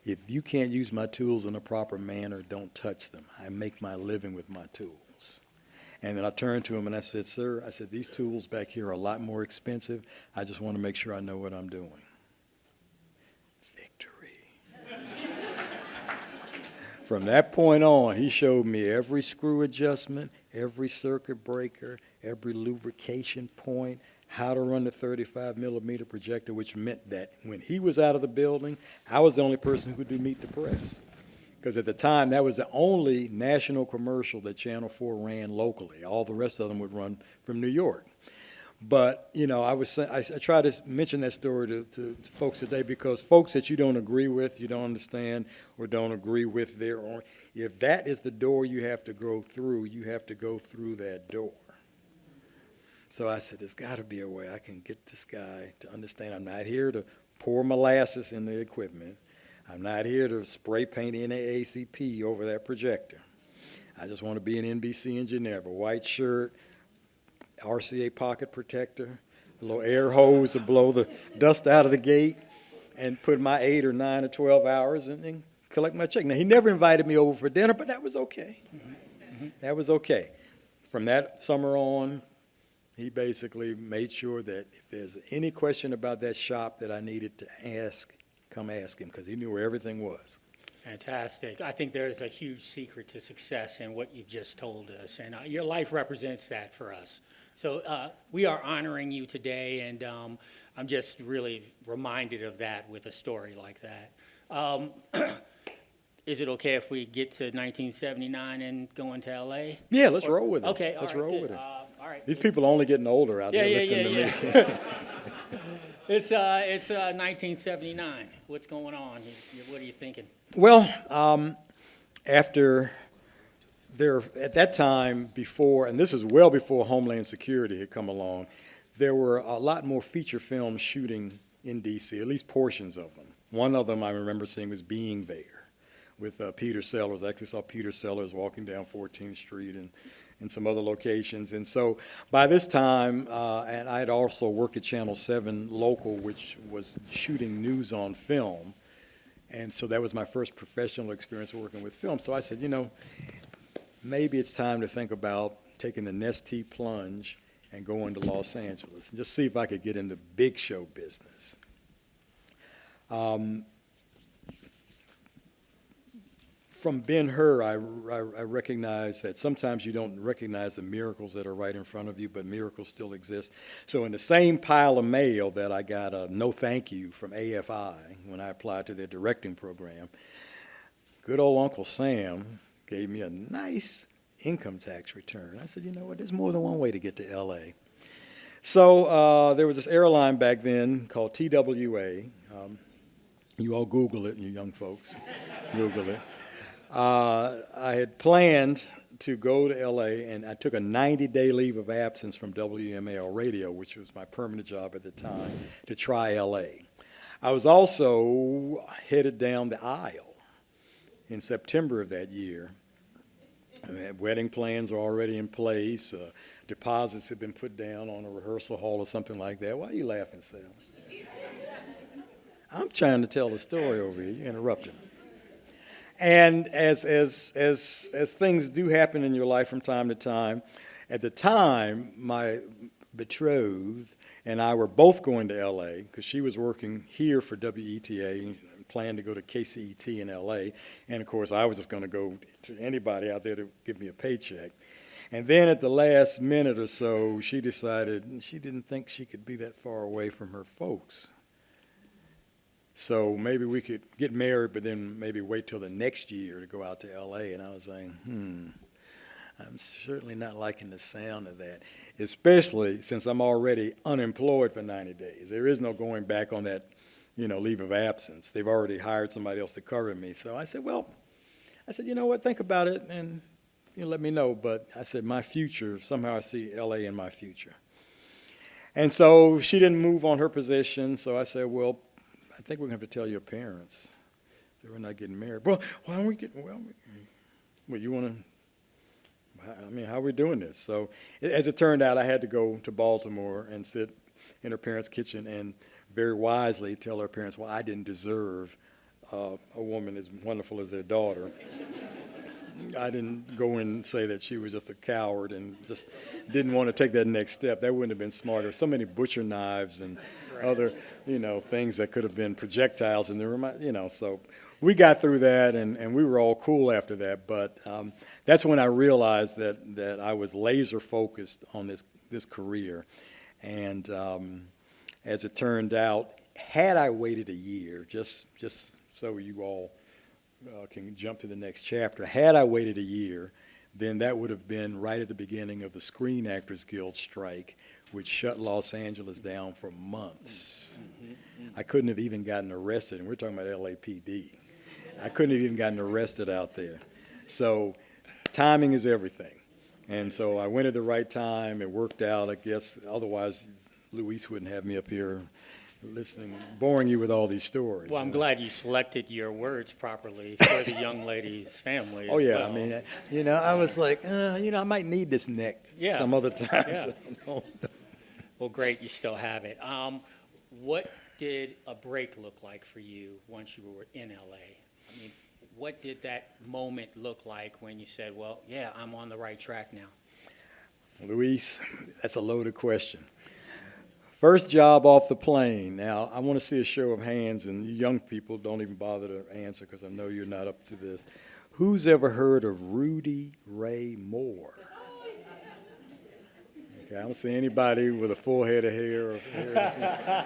If you can't use my tools in a proper manner, don't touch them. I make my living with my tools. And then I turned to him and I said, sir, I said, these tools back here are a lot more expensive. I just want to make sure I know what I'm doing. Victory. From that point on, he showed me every screw adjustment, every circuit breaker, every lubrication point, how to run the 35 millimeter projector, which meant that when he was out of the building, I was the only person who could do Meet the Press. Because at the time, that was the only national commercial that Channel 4 ran locally. All the rest of them would run from New York. But, you know, I try to mention that story to folks today because folks that you don't agree with, you don't understand, or don't agree with their own, if that is the door you have to go through, you have to go through that door. So I said, there's got to be a way I can get this guy to understand I'm not here to pour molasses in the equipment. I'm not here to spray paint NAACP over that projector. I just want to be an NBC engineer, a white shirt, RCA pocket protector, a little air hose to blow the dust out of the gate, and put my 8 or 9 or 12 hours and collect my check. Now, he never invited me over for dinner, but that was okay. That was okay. From that summer on, he basically made sure that if there's any question about that shop that I needed to ask, come ask him, because he knew where everything was. Fantastic. I think there's a huge secret to success in what you've just told us, and your life represents that for us. So we are honoring you today, and I'm just really reminded of that with a story like that. Is it okay if we get to 1979 and go into L.A.? Yeah, let's roll with it. Okay, let's all right, roll good. with it. All right. These people are only getting older out there listening to me. It's 1979. What's going on? What are you thinking? Well, after there, at that time before, and this is well before Homeland Security had come along, there were a lot more feature film shooting in D.C., at least portions of them. One of them I remember seeing was Being There with Peter Sellers. I actually saw Peter Sellers walking down 14th Street and some other locations. And so by this time, and I had also worked at Channel 7 Local, which was shooting news on film. And so that was my first professional experience working with film. So I said, you know, maybe it's time to think about taking the Nestea plunge and going to Los Angeles and just see if I could get into big show business. From Ben-Hur, I recognize that sometimes you don't recognize the miracles that are right in front of you, but miracles still exist. So in the same pile of mail that I got a no thank you from AFI when I applied to their directing program, good old Uncle Sam gave me a nice income tax return. I said, you know what, there's more than one way to get to L.A. So there was this airline back then called TWA. You all Google it, you young folks. Google it. I had planned to go to LA, and I took a 90-day leave of absence from WMAL Radio, which was my permanent job at the time, to try LA. I was also headed down the aisle in September of that year. Wedding plans are already in place. Deposits have been put down on a rehearsal hall or something like that. Why are you laughing, Sal? I'm trying to tell the story over here. You're interrupting me. And as things do happen in your life from time to time, at the time, my betrothed and I were both going to L.A. because she was working here for WETA and planned to go to KCET in L.A. And, of course, I was just going to go to anybody out there to give me a paycheck. And then at the last minute or so, she decided she didn't think she could be that far away from her folks. So maybe we could get married, but then maybe wait till the next year to go out to L.A. And I was saying, I'm certainly not liking the sound of that, especially since I'm already unemployed for 90 days. There is no going back on that, leave of absence. They've already hired somebody else to cover me. So I said, you know what, think about it and let me know. But I said, my future, somehow I see L.A. in my future. And so she didn't move on her position, so I said, well, I think we're going to have to tell your parents that we're not getting married. Well, why don't we get, you want to, how are we doing this? So as it turned out, I had to go to Baltimore and sit in her parents' kitchen and very wisely tell her parents, well, I didn't deserve a woman as wonderful as their daughter. I didn't go in and say that she was just a coward and just didn't want to take that next step. That wouldn't have been smart. There's so many butcher knives and other, things that could have been projectiles in the room, so we got through that and we were all cool after that. But that's when I realized that I was laser focused on this career. And as it turned out, had I waited a year, just so you all can jump to the next chapter. Had I waited a year, then that would have been right at the beginning of the Screen Actors Guild strike, which shut Los Angeles down for months. I couldn't have even gotten arrested, and we're talking about LAPD. I couldn't have even gotten arrested out there. So timing is everything. And so I went at the right time. It worked out, I guess. Otherwise, Luis wouldn't have me up here listening, boring you with all these stories. Well, I'm glad you selected your words properly for the young lady's family. Oh, yeah. Well. I was like, I might need this neck some other time. Yeah. So, Well, great, you still have it. What did a break look like for you once you were in LA? What did that moment look like when you said, well, yeah, I'm on the right track now? Luis, that's a loaded question. First job off the plane. Now, I want to see a show of hands, and you young people don't even bother to answer because I know you're not up to this. Who's ever heard of Rudy Ray Moore? Okay, I don't see anybody with a full head of hair.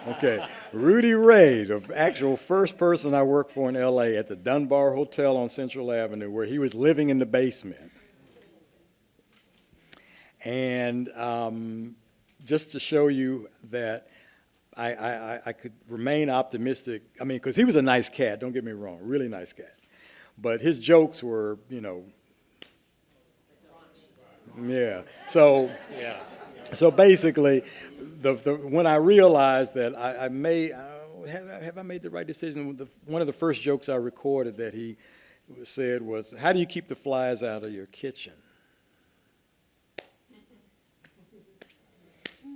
Okay, Rudy Ray, the actual first person I worked for in L.A. at the Dunbar Hotel on Central Avenue, where he was living in the basement. And just to show you that I could remain optimistic. Because he was a nice cat, don't get me wrong, really nice cat. But his jokes were, yeah. So basically, when I realized that have I made the right decision? One of the first jokes I recorded that he said was, how do you keep the flies out of your kitchen?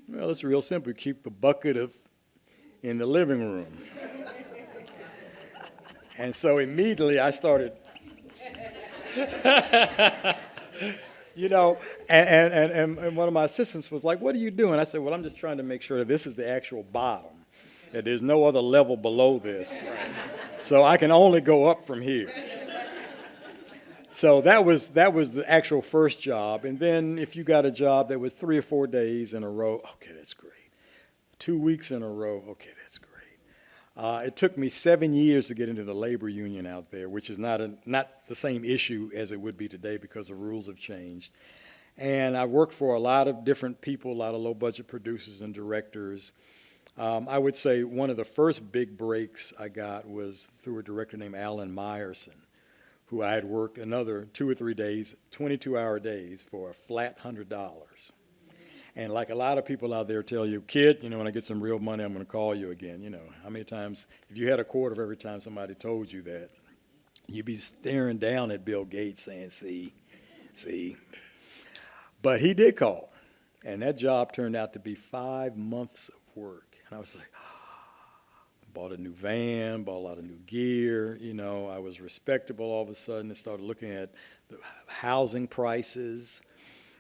Well, it's real simple. Keep the bucket in the living room. And so immediately I started, and one of my assistants was like, what are you doing? I said, well, I'm just trying to make sure that this is the actual bottom, that there's no other level below this. So I can only go up from here. So that was the actual first job. And then if you got a job that was 3 or 4 days in a row, okay, that's great. 2 weeks in a row, okay, that's great. It took me 7 years to get into the labor union out there, which is not the same issue as it would be today because the rules have changed. And I worked for a lot of different people, a lot of low-budget producers and directors. I would say one of the first big breaks I got was through a director named Alan Meyerson, who I had worked another 2 or 3 days, 22-hour days for a flat $100. And like a lot of people out there tell you, kid, when I get some real money, I'm going to call you again. How many times, if you had a quarter of every time somebody told you that, you'd be staring down at Bill Gates saying, see. But he did call. And that job turned out to be 5 months of work. And I was like, bought a new van, bought a lot of new gear. I was respectable all of a sudden and started looking at the housing prices,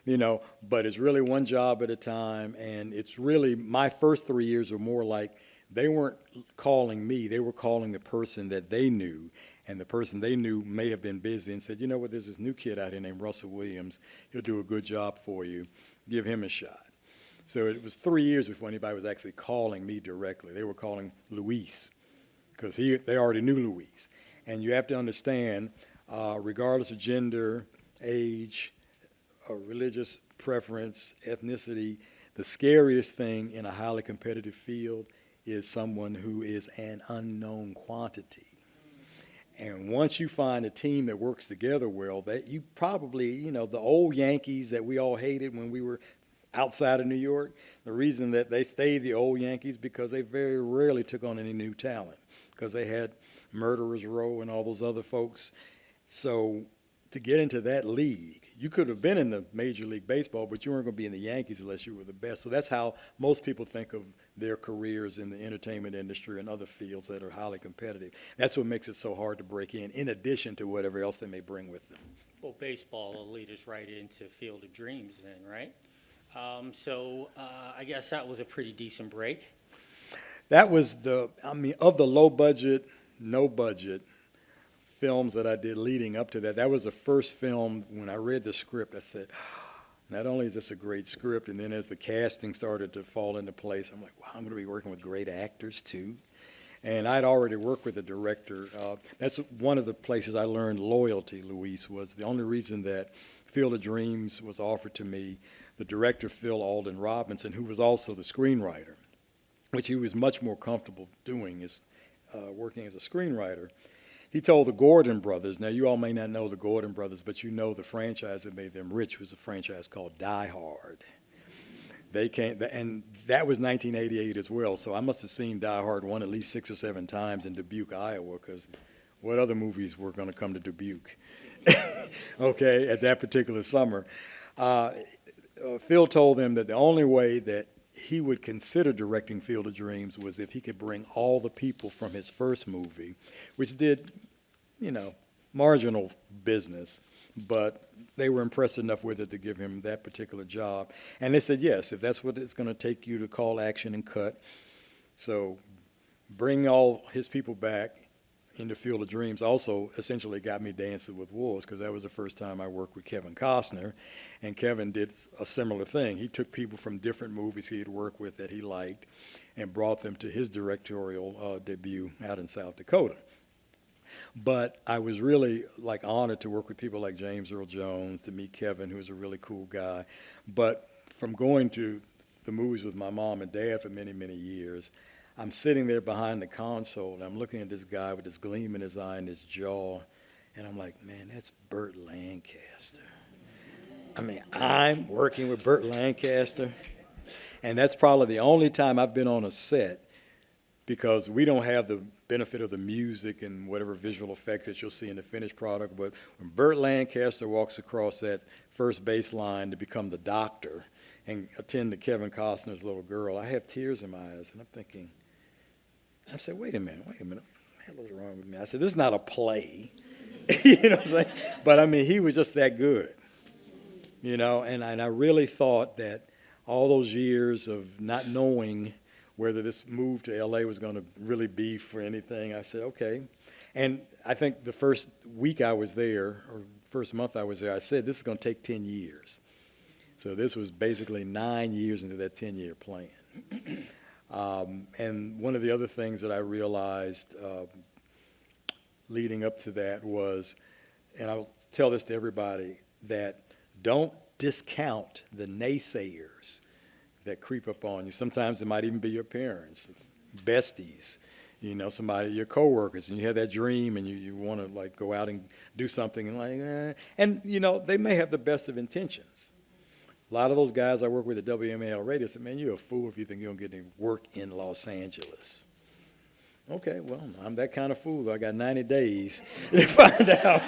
but it's really one job at a time. And it's really, my first 3 years were more like they weren't calling me, they were calling the person that they knew. And the person they knew may have been busy and said, you know what, there's this new kid out here named Russell Williams. He'll do a good job for you. Give him a shot. So it was 3 years before anybody was actually calling me directly. They were calling Luis because they already knew Luis. And you have to understand, regardless of gender, age, religious preference, ethnicity, the scariest thing in a highly competitive field is someone who is an unknown quantity. And once you find a team that works together well, that you probably, the old Yankees that we all hated when we were outside of New York, the reason that they stayed the old Yankees because they very rarely took on any new talent because they had Murderers Row and all those other folks. So to get into that league, you could have been in the Major League Baseball, but you weren't going to be in the Yankees unless you were the best. So that's how most people think of their careers in the entertainment industry and other fields that are highly competitive. That's what makes it so hard to break in addition to whatever else they may bring with them. Well, baseball will lead us right into Field of Dreams then, right? I guess that was a pretty decent break. That was of the low budget, no budget films that I did leading up to that, that was the first film when I read the script, I said, not only is this a great script, and then as the casting started to fall into place, I'm like, wow, I'm going to be working with great actors too. And I'd already worked with a director. That's one of the places I learned loyalty, Luis, was the only reason that Field of Dreams was offered to me. The director, Phil Alden Robinson, who was also the screenwriter, which he was much more comfortable doing, is working as a screenwriter. He told the Gordon brothers, now you all may not know the Gordon brothers, but you know the franchise that made them rich was a franchise called Die Hard. They came, and that was 1988 as well, so I must have seen Die Hard 1 at least 6 or 7 times in Dubuque, Iowa, because what other movies were going to come to Dubuque, okay, at that particular summer. Phil told them that the only way that he would consider directing Field of Dreams was if he could bring all the people from his first movie, which did, marginal business, but they were impressed enough with it to give him that particular job. And they said, yes, if that's what it's going to take you to call action and cut. So bring all his people back into Field of Dreams also essentially got me Dancing with Wolves, because that was the first time I worked with Kevin Costner, and Kevin did a similar thing. He took people from different movies he had worked with that he liked and brought them to his directorial debut out in South Dakota. But I was really honored to work with people like James Earl Jones, to meet Kevin, who's a really cool guy. But from going to the movies with my mom and dad for many, many years, I'm sitting there behind the console, and I'm looking at this guy with this gleam in his eye and his jaw, and I'm like, man, that's Burt Lancaster. I mean, I'm working with Burt Lancaster, and that's probably the only time I've been on a set, because we don't have the benefit of the music and whatever visual effects that you'll see in the finished product, but when Burt Lancaster walks across that first base line to become the doctor and attend to Kevin Costner's little girl, I have tears in my eyes, and I'm thinking, I said, wait a minute, what the hell is wrong with me? I said, this is not a play, you know what I'm saying? But I mean, he was just that good, and I really thought that all those years of not knowing whether this move to LA was going to really be for anything, I said, okay. And I think the first week I was there, or first month I was there, I said, this is going to take 10 years. So this was basically 9 years into that 10-year plan. And one of the other things that I realized leading up to that was, and I'll tell this to everybody, that don't discount the naysayers that creep up on you. Sometimes it might even be your parents, besties, somebody, your coworkers, and you have that dream and you want to like go out and do something and they may have the best of intentions. A lot of those guys I work with at WMAL Radio said, man, you're a fool if you think you don't get any work in Los Angeles. Okay, well, I'm that kind of fool. I got 90 days to find out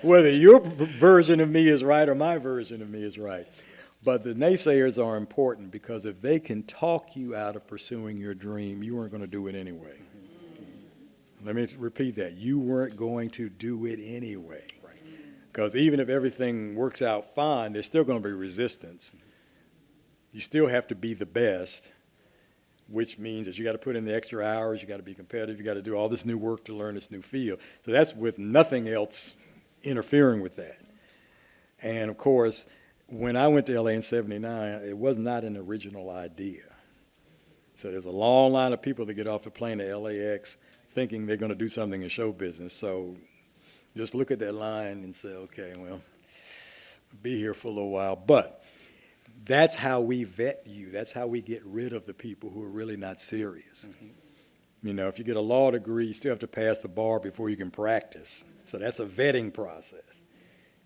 whether your version of me is right or my version of me is right. But the naysayers are important because if they can talk you out of pursuing your dream, you weren't going to do it anyway. Let me repeat that. You weren't going to do it anyway. Because even if everything works out fine, there's still going to be resistance. You still have to be the best, which means that you got to put in the extra hours, you got to be competitive, you got to do all this new work to learn this new field. So that's with nothing else interfering with that. And of course, when I went to LA in '79, it was not an original idea. So there's a long line of people that get off the plane to LAX thinking they're going to do something in show business. So just look at that line and say, okay, well, I'll be here for a little while. But that's how we vet you. That's how we get rid of the people who are really not serious. Mm-hmm. If you get a law degree, you still have to pass the bar before you can practice. So that's a vetting process.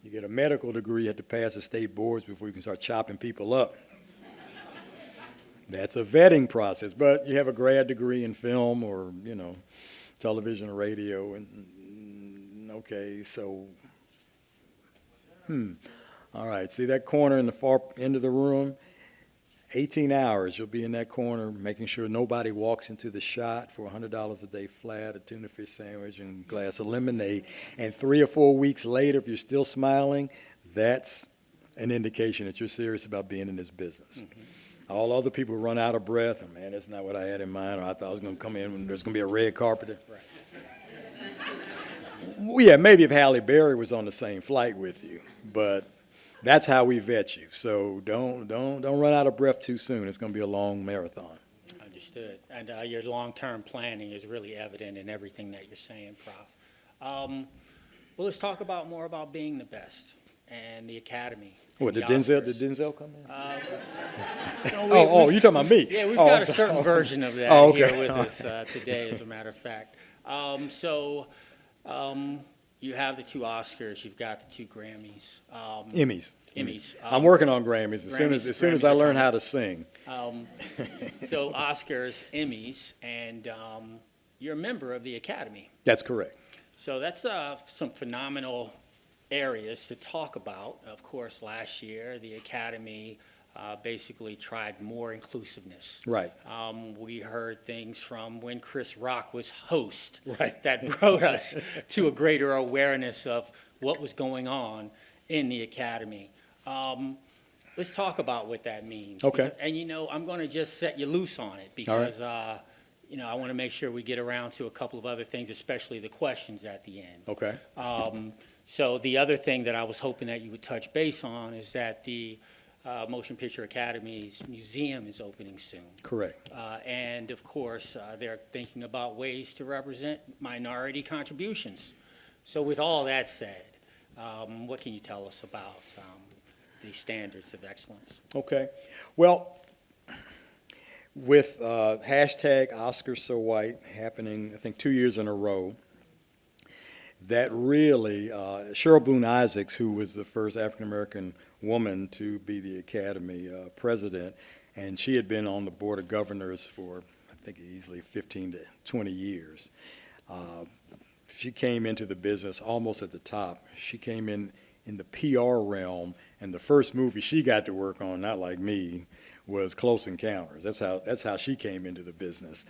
You get a medical degree, you have to pass the state boards before you can start chopping people up. That's a vetting process. But you have a grad degree in film or, television or radio, and okay, so, all right, see that corner in the far end of the room? 18 hours you'll be in that corner making sure nobody walks into the shot for $100 a day flat, a tuna fish sandwich, and a glass of lemonade. And 3 or 4 weeks later, if you're still smiling, that's an indication that you're serious about being in this business. Mm-hmm. All other people run out of breath, and man, that's not what I had in mind, or I thought I was going to come in when there's going to be a red carpet. Right. Well, yeah, maybe if Halle Berry was on the same flight with you, but that's how we vet you. So don't run out of breath too soon. It's going to be a long marathon. Understood. And your long-term planning is really evident in everything that you're saying, Prof. Well, let's talk more about being the best and the Academy. What, did Denzel come in? You talking about me? Yeah, we've got a certain version of that here with us today, as a matter of fact. You have the 2 Oscars, you've got the 2 Grammys. Emmys. Emmys. I'm working on Grammys as soon as I learn how to sing. So Oscars, Emmys, and you're a member of the Academy. That's correct. So that's some phenomenal areas to talk about. Of course, last year, the Academy basically tried more inclusiveness. Right. We heard things from when Chris Rock was host right. that brought us to a greater awareness of what was going on in the Academy. Let's talk about what that means. Okay. And, I'm going to just set you loose on it because, I want to make sure we get around to a couple of other things, especially the questions at the end. Okay. So the other thing that I was hoping that you would touch base on is that the Motion Picture Academy's museum is opening soon. Correct. And of course, they're thinking about ways to represent minority contributions. So with all that said, what can you tell us about the standards of excellence? Okay. Well, with hashtag Oscars So White happening, I think 2 years in a row, that really, Cheryl Boone Isaacs, who was the first African-American woman to be the Academy president, and she had been on the Board of Governors for, I think, easily 15 to 20 years. She came into the business almost at the top. She came in the PR realm, and the first movie she got to work on, not like me, was Close Encounters. That's how she came into the business.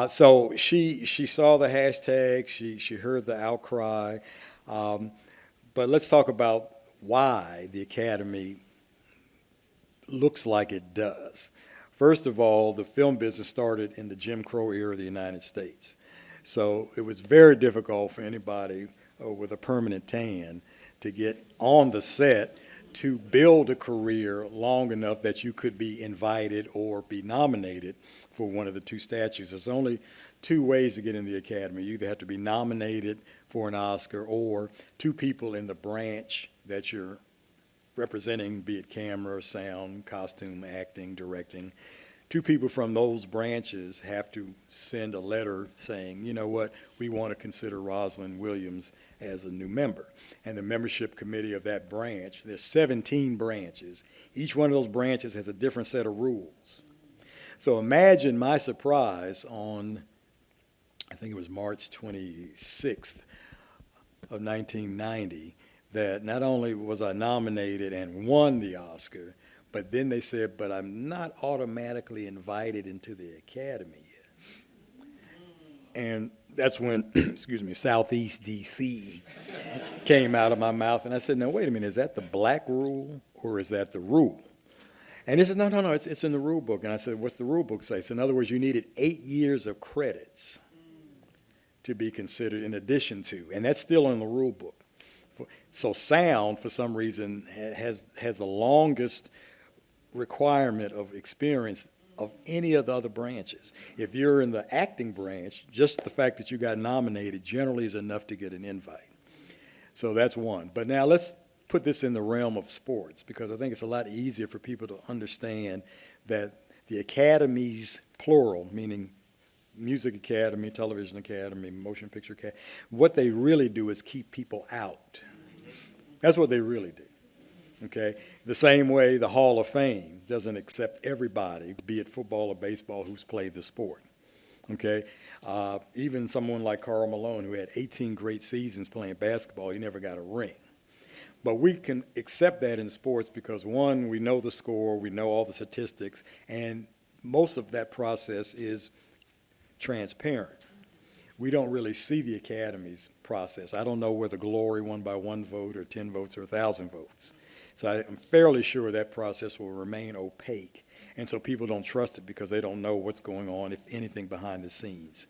So she saw the hashtag, she heard the outcry, but let's talk about why the Academy looks like it does. First of all, the film business started in the Jim Crow era of the United States. So it was very difficult for anybody with a permanent tan to get on the set to build a career long enough that you could be invited or be nominated for one of the 2 statues. There's only 2 ways to get in the Academy. You either have to be nominated for an Oscar or 2 people in the branch that you're representing, be it camera, sound, costume, acting, directing. 2 people from those branches have to send a letter saying, you know what, we want to consider Rosalind Williams as a new member. And the membership committee of that branch, there's 17 branches. Each one of those branches has a different set of rules. So imagine my surprise on, I think it was March 26th of 1990, that not only was I nominated and won the Oscar, but then they said, but I'm not automatically invited into the Academy yet. And that's when, excuse me, Southeast DC came out of my mouth. And I said, now, wait a minute, is that the black rule or is that the rule? And he said, no, it's in the rule book. And I said, what's the rule book say? So in other words, you needed 8 years of credits to be considered in addition to, and that's still in the rule book. So sound, for some reason, has the longest requirement of experience of any of the other branches. If you're in the acting branch, just the fact that you got nominated generally is enough to get an invite. So that's one. But now let's put this in the realm of sports, because I think it's a lot easier for people to understand that the academies, plural, meaning Music Academy, Television Academy, Motion Picture Academy, what they really do is keep people out. That's what they really do. Okay? The same way the Hall of Fame doesn't accept everybody, be it football or baseball, who's played the sport. Okay? Even someone like Karl Malone, who had 18 great seasons playing basketball, he never got a ring. But we can accept that in sports because, one, we know the score, we know all the statistics, and most of that process is transparent. We don't really see the Academy's process. I don't know whether Glory won by 1 vote or 10 votes or 1,000 votes. So I'm fairly sure that process will remain opaque. And so people don't trust it because they don't know what's going on, if anything, behind the scenes.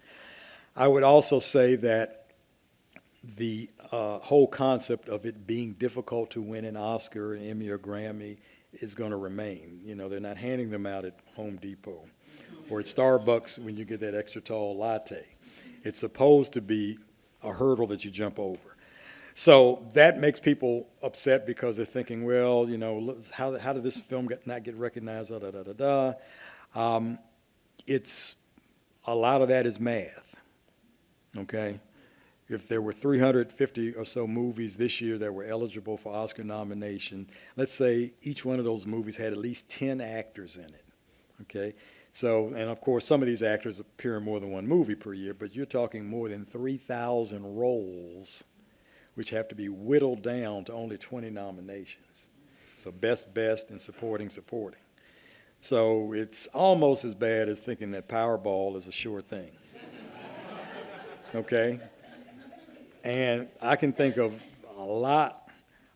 I would also say that the whole concept of it being difficult to win an Oscar, an Emmy, or Grammy is going to remain. You know, they're not handing them out at Home Depot or at Starbucks when you get that extra tall latte. It's supposed to be a hurdle that you jump over. So that makes people upset because they're thinking, well, you know, how did this film not get recognized, It's, a lot of that is math, okay? If there were 350 or so movies this year that were eligible for Oscar nomination, let's say each one of those movies had at least 10 actors in it, okay? So, and of course, some of these actors appear in more than one movie per year, but you're talking more than 3,000 roles, which have to be whittled down to only 20 nominations. So best, and supporting. So it's almost as bad as thinking that Powerball is a sure thing, okay? And I can think of a lot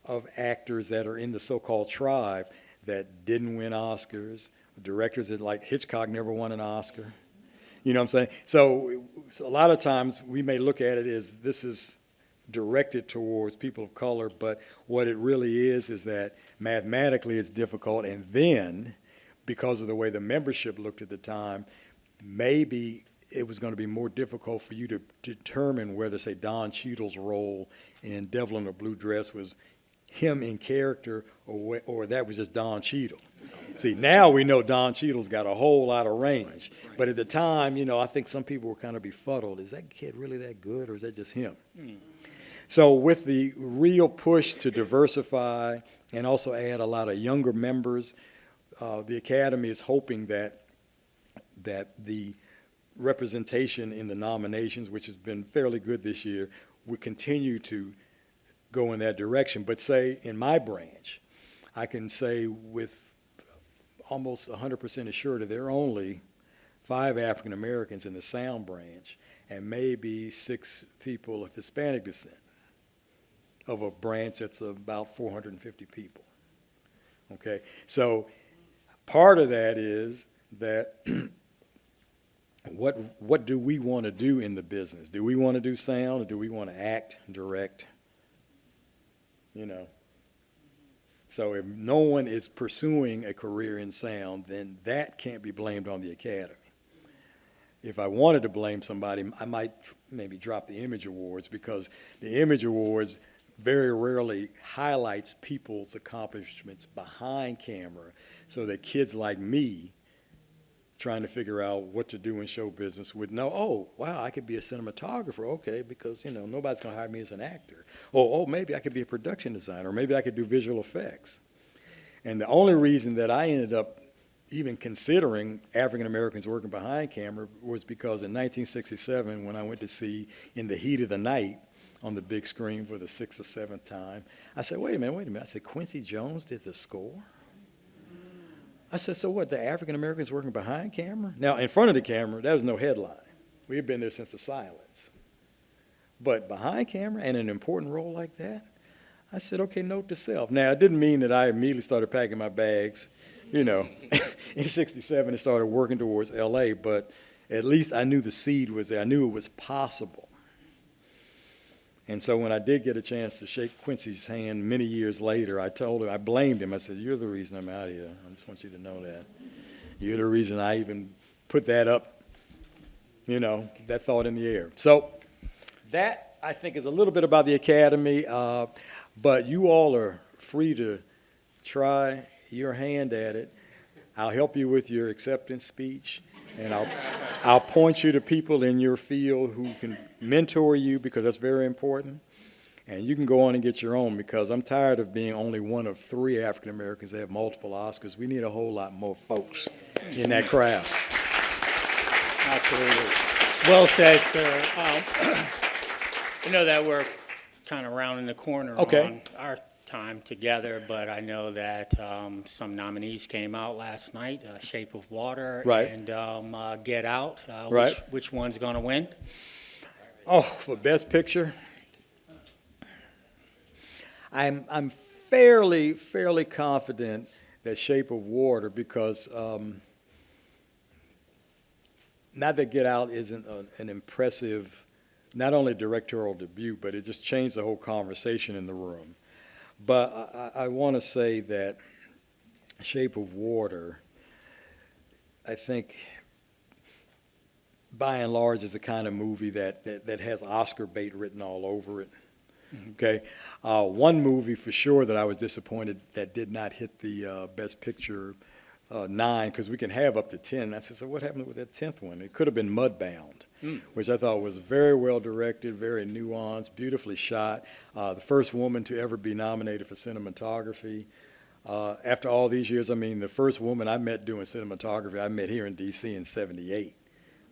of actors that are in the so-called tribe that didn't win Oscars, directors that, like Hitchcock, never won an Oscar. You know what I'm saying? So a lot of times we may look at it as this is directed towards people of color, but what it really is that mathematically it's difficult, and then because of the way the membership looked at the time, maybe it was going to be more difficult for you to determine whether, say, Don Cheadle's role in Devil in a Blue Dress was him in character or that was just Don Cheadle. See, now we know Don Cheadle's got a whole lot of range. But at the time, you know, I think some people were kind of befuddled. Is that kid really that good, or is that just him? So with the real push to diversify and also add a lot of younger members, the Academy is hoping that the representation in the nominations, which has been fairly good this year, would continue to go in that direction. But say in my branch, I can say with almost 100% assured that there are only 5 African Americans in the sound branch and maybe 6 people of Hispanic descent of a branch that's about 450 people. Okay, so part of that is that what do we want to do in the business? Do we want to do sound, or do we want to act, direct? You know. So if no one is pursuing a career in sound, then that can't be blamed on the Academy. If I wanted to blame somebody, I might maybe drop the Image Awards, because the Image Awards very rarely highlights people's accomplishments behind camera so that kids like me trying to figure out what to do in show business would know, oh, wow, I could be a cinematographer, okay, because, nobody's going to hire me as an actor. Oh, maybe I could be a production designer, or maybe I could do visual effects. And the only reason that I ended up even considering African Americans working behind camera was because in 1967, when I went to see In the Heat of the Night on the big screen for the 6th or 7th time, I said, wait a minute. I said, Quincy Jones did the score? I said, so what, the African Americans working behind camera? Now, in front of the camera, that was no headline. We had been there since the silence. But behind camera and an important role like that, I said, okay, note to self. Now, it didn't mean that I immediately started packing my bags, in 67 and started working towards LA, but at least I knew the seed was there. I knew it was possible. And so when I did get a chance to shake Quincy's hand many years later, I told him, I blamed him. I said, you're the reason I'm out here. I just want you to know that. You're the reason I even put that up, that thought in the air. So that, I think, is a little bit about the Academy, but you all are free to try your hand at it. I'll help you with your acceptance speech, and I'll point you to people in your field who can mentor you, because that's very important. And you can go on and get your own, because I'm tired of being only one of 3 African Americans that have multiple Oscars. We need a whole lot more folks in that crowd. Absolutely. Well said, sir. I know that we're kind of rounding the corner on our time together, but I know that some nominees came out last night, Shape of Water and Get Out. Which one's going to win? Oh, for Best Picture, I'm fairly confident that Shape of Water, because not that Get Out isn't an impressive, not only directorial debut, but it just changed the whole conversation in the room. But I want to say that Shape of Water, I think, by and large, is the kind of movie that has Oscar bait written all over it. Mm-hmm. Okay, one movie for sure that I was disappointed that did not hit the Best Picture 9, because we can have up to 10. I said, so what happened with that 10th one? It could have been Mudbound, which I thought was very well directed, very nuanced, beautifully shot. The first woman to ever be nominated for cinematography. After all these years, the first woman I met doing cinematography, I met here in D.C. in '78. It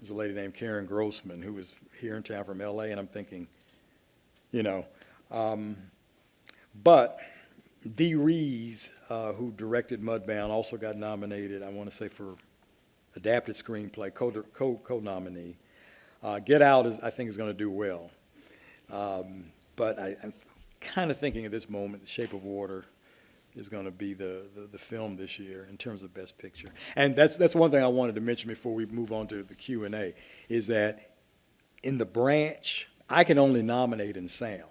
was a lady named Karen Grossman, who was here in town from L.A., and I'm thinking, but Dee Rees, who directed Mudbound, also got nominated, I want to say, for adapted screenplay, co-nominee. Get Out, I think, is going to do well. But I'm kind of thinking at this moment The Shape of Water is going to be the film this year in terms of Best Picture. And that's one thing I wanted to mention before we move on to the Q&A, is that in the branch, I can only nominate in sound.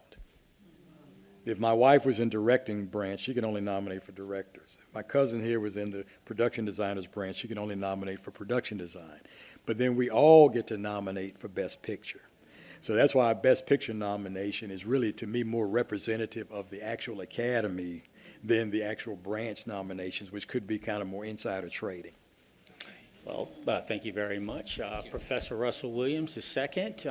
If my wife was in directing branch, she could only nominate for directors. If my cousin here was in the production designers branch, she could only nominate for production design. But then we all get to nominate for Best Picture. So that's why a Best Picture nomination is really, to me, more representative of the actual Academy than the actual branch nominations, which could be kind of more insider trading. Well, thank you very much. Professor Russell Williams is second.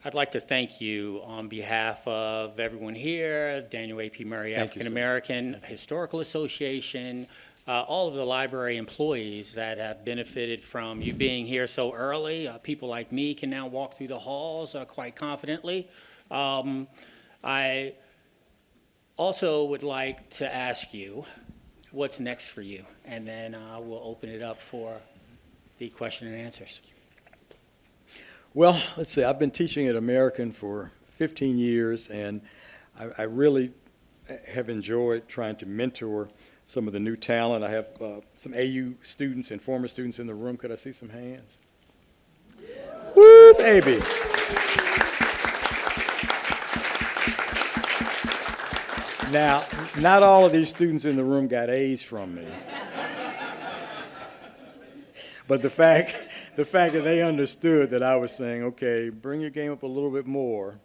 I'd like to thank you on behalf of everyone here, Daniel A.P. Murray African American Historical Association, all of the library employees that have benefited from you being here so early. People like me can now walk through the halls quite confidently. I also would like to ask you what's next for you, and then we'll open it up for the question and answers. Well, let's see, I've been teaching at American for 15 years, and I really have enjoyed trying to mentor some of the new talent. I have some AU students and former students in the room. Could I see some hands? Woo, baby. Now, not all of these students in the room got A's from me. But the fact that they understood that I was saying, okay, bring your game up a little bit more,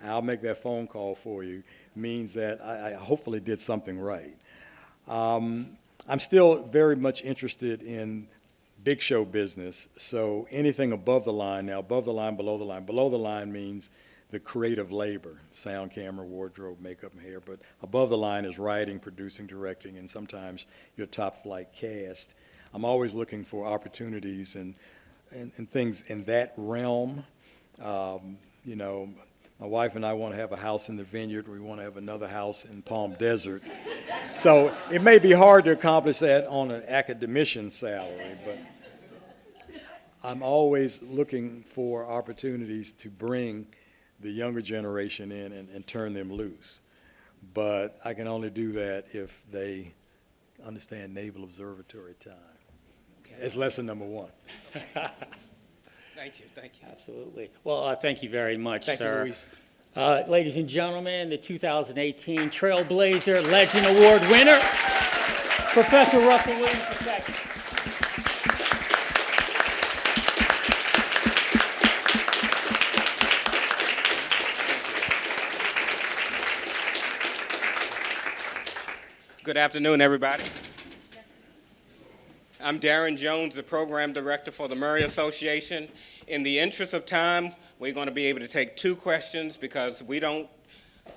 I'll make that phone call for you, means that I hopefully did something right. I'm still very much interested in big show business, so anything above the line, now above the line, below the line. Below the line means the creative labor, sound, camera, wardrobe, makeup, and hair, but above the line is writing, producing, directing, and sometimes your top flight cast. I'm always looking for opportunities and things in that realm. You know, my wife and I want to have a house in the Vineyard. We want to have another house in Palm Desert. So it may be hard to accomplish that on an academician salary, but I'm always looking for opportunities to bring the younger generation in and turn them loose. But I can only do that if they understand Naval Observatory time. It's lesson number one. Thank you, thank you. Absolutely. Well, thank you very much, Thank you, sir. Luis. Ladies and gentlemen, the 2018 Trailblazer Legend Award winner, Professor Russell Williams II. Good afternoon, everybody. I'm Darren Jones, the Program Director for the Murray Association. In the interest of time, we're going to be able to take 2 questions because we don't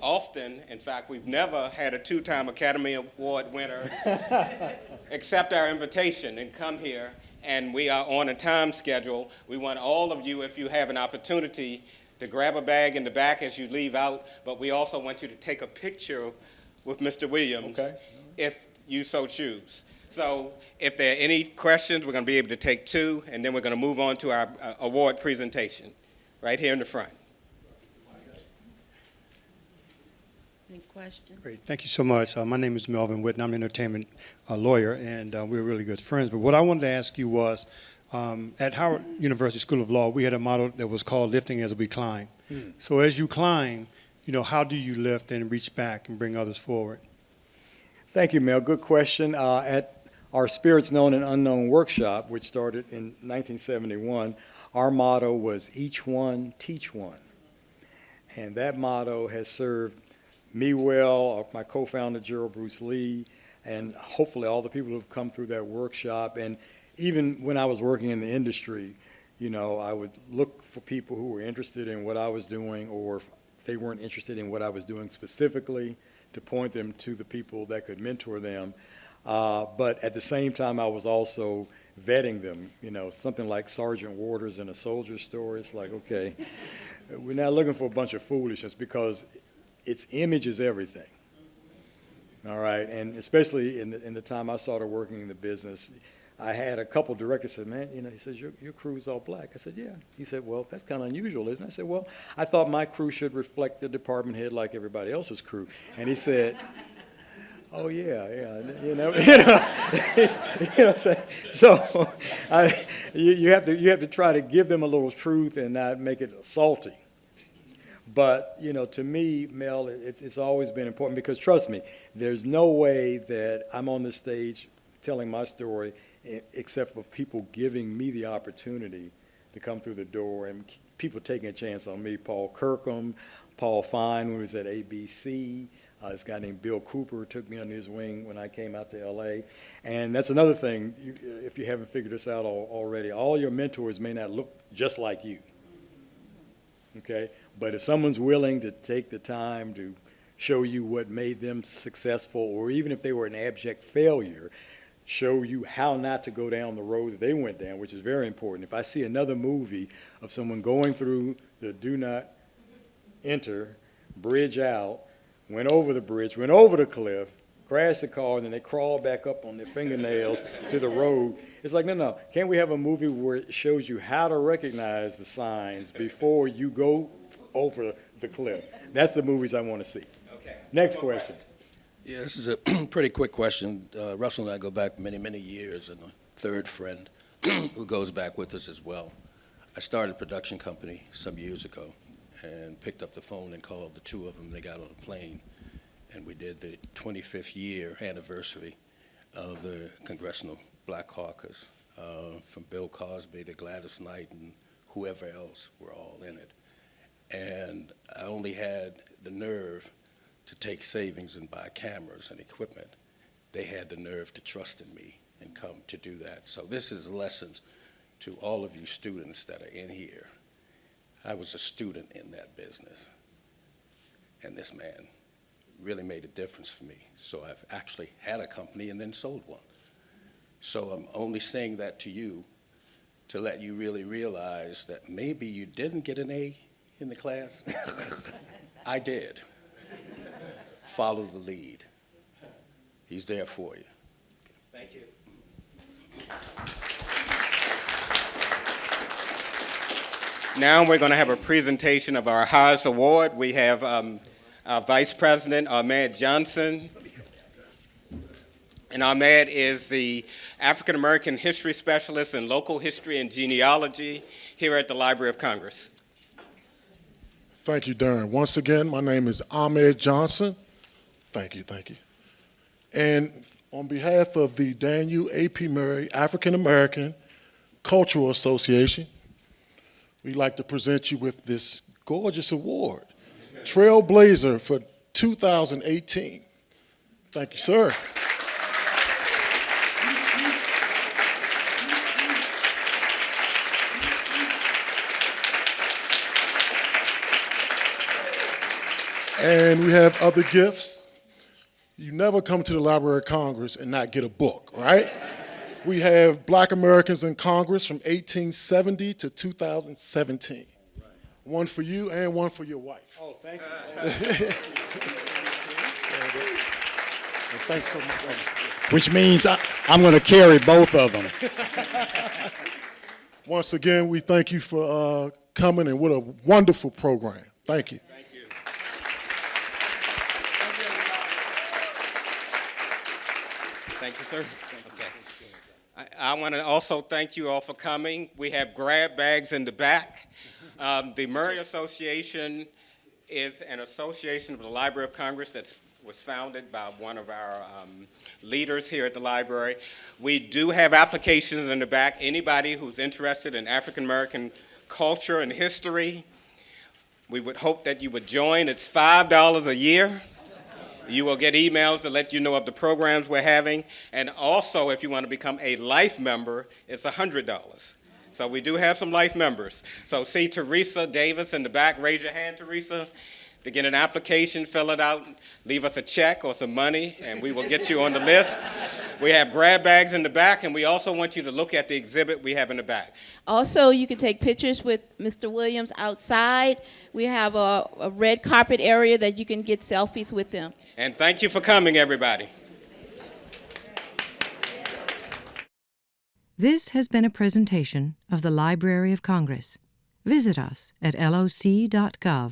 often, in fact, we've never had a 2-time Academy Award winner accept our invitation and come here, and we are on a time schedule. We want all of you, if you have an opportunity, to grab a bag in the back as you leave out, but we also want you to take a picture with Mr. Williams, Okay. if you so choose. So if there are any questions, we're going to be able to take 2, and then we're going to move on to our award presentation right here in the front. Any questions? Great. Thank you so much. My name is Melvin Whitten. I'm an entertainment lawyer, and we're really good friends. But what I wanted to ask you was, at Howard University School of Law, we had a motto that was called lifting as we climb. So as you climb, you know, how do you lift and reach back and bring others forward? Thank you, Mel. Good question. At our Spirits Known and Unknown workshop, which started in 1971, our motto was each one, teach one. And that motto has served me well, my co-founder Gerald Bruce Lee, and hopefully all the people who have come through that workshop. And even when I was working in the industry, you know, I would look for people who were interested in what I was doing, or if they weren't interested in what I was doing specifically, to point them to the people that could mentor them. But at the same time, I was also vetting them. You know, something like Sergeant Waters in A Soldier's Story. It's like, okay, we're not looking for a bunch of foolishness, because its image is everything. All right, and especially in the time I started working in the business, I had a couple directors said, man, you know, he says, your crew's all black. I said, yeah. He said, well, that's kind of unusual, isn't it? I said, well, I thought my crew should reflect the department head like everybody else's crew. And he said, oh, yeah, you know, you know what I'm saying? So you have to try to give them a little truth and not make it salty. But, you know, to me, Mel, it's always been important, because trust me, there's no way that I'm on the stage telling my story except for people giving me the opportunity to come through the door, and people taking a chance on me. Paul Kirkham, Paul Fine, when he was at ABC. This guy named Bill Cooper took me under his wing when I came out to LA. And that's another thing, if you haven't figured this out already, all your mentors may not look just like you. Okay? But if someone's willing to take the time to show you what made them successful, or even if they were an abject failure, show you how not to go down the road that they went down, which is very important. If I see another movie of someone going through the do not enter, bridge out, went over the bridge, went over the cliff, crashed the car, and then they crawled back up on their fingernails to the road, it's like, no, can't we have a movie where it shows you how to recognize the signs before you go over the cliff? That's the movies I want to see. Okay. Next question. Yeah, this is a pretty quick question. Russell and I go back many, many years, and a third friend who goes back with us as well. I started a production company some years ago and picked up the phone and called the 2 of them. They got on a plane, and we did the 25th year anniversary of the Congressional Black Caucus. From Bill Cosby to Gladys Knight and whoever else were all in it. And I only had the nerve to take savings and buy cameras and equipment. They had the nerve to trust in me and come to do that. So this is lessons to all of you students that are in here. I was a student in that business, and this man really made a difference for me. So I've actually had a company and then sold one. So I'm only saying that to you to let you really realize that maybe you didn't get an A in the class. I did. Follow the lead. He's there for you. Thank you. Now we're going to have a presentation of our highest award. We have our Vice President, Ahmed Johnson. And Ahmed is the African American History Specialist in Local History and Genealogy here at the Library of Congress. Thank you, Darren. Once again, my name is Ahmed Johnson. Thank you, thank you. And on behalf of the Daniel A.P. Murray African American Cultural Association, we'd like to present you with this gorgeous award, Trailblazer for 2018. Thank you, sir. And we have other gifts. You never come to the Library of Congress and not get a book, right? We have Black Americans in Congress from 1870 to 2017. One for you and one for your wife. Oh, thank you. And thanks so much. Which means I'm going to carry both of them. Once again, we thank you for coming, and what a wonderful program. Thank you. Thank you. Thank you, sir. Okay. I want to also thank you all for coming. We have grab bags in the back. The Murray Association is an association of the Library of Congress that was founded by one of our leaders here at the library. We do have applications in the back. Anybody who's interested in African American culture and history, we would hope that you would join. It's $5 a year. You will get emails to let you know of the programs we're having. And also, if you want to become a life member, it's $100. So we do have some life members. So see Teresa Davis in the back. Raise your hand, Teresa, to get an application, fill it out, leave us a check or some money, and we will get you on the list. We have grab bags in the back, and we also want you to look at the exhibit we have in the back. Also, you can take pictures with Mr. Williams outside. We have a red carpet area that you can get selfies with them. And thank you for coming, everybody. This has been a presentation of the Library of Congress. Visit us at loc.gov.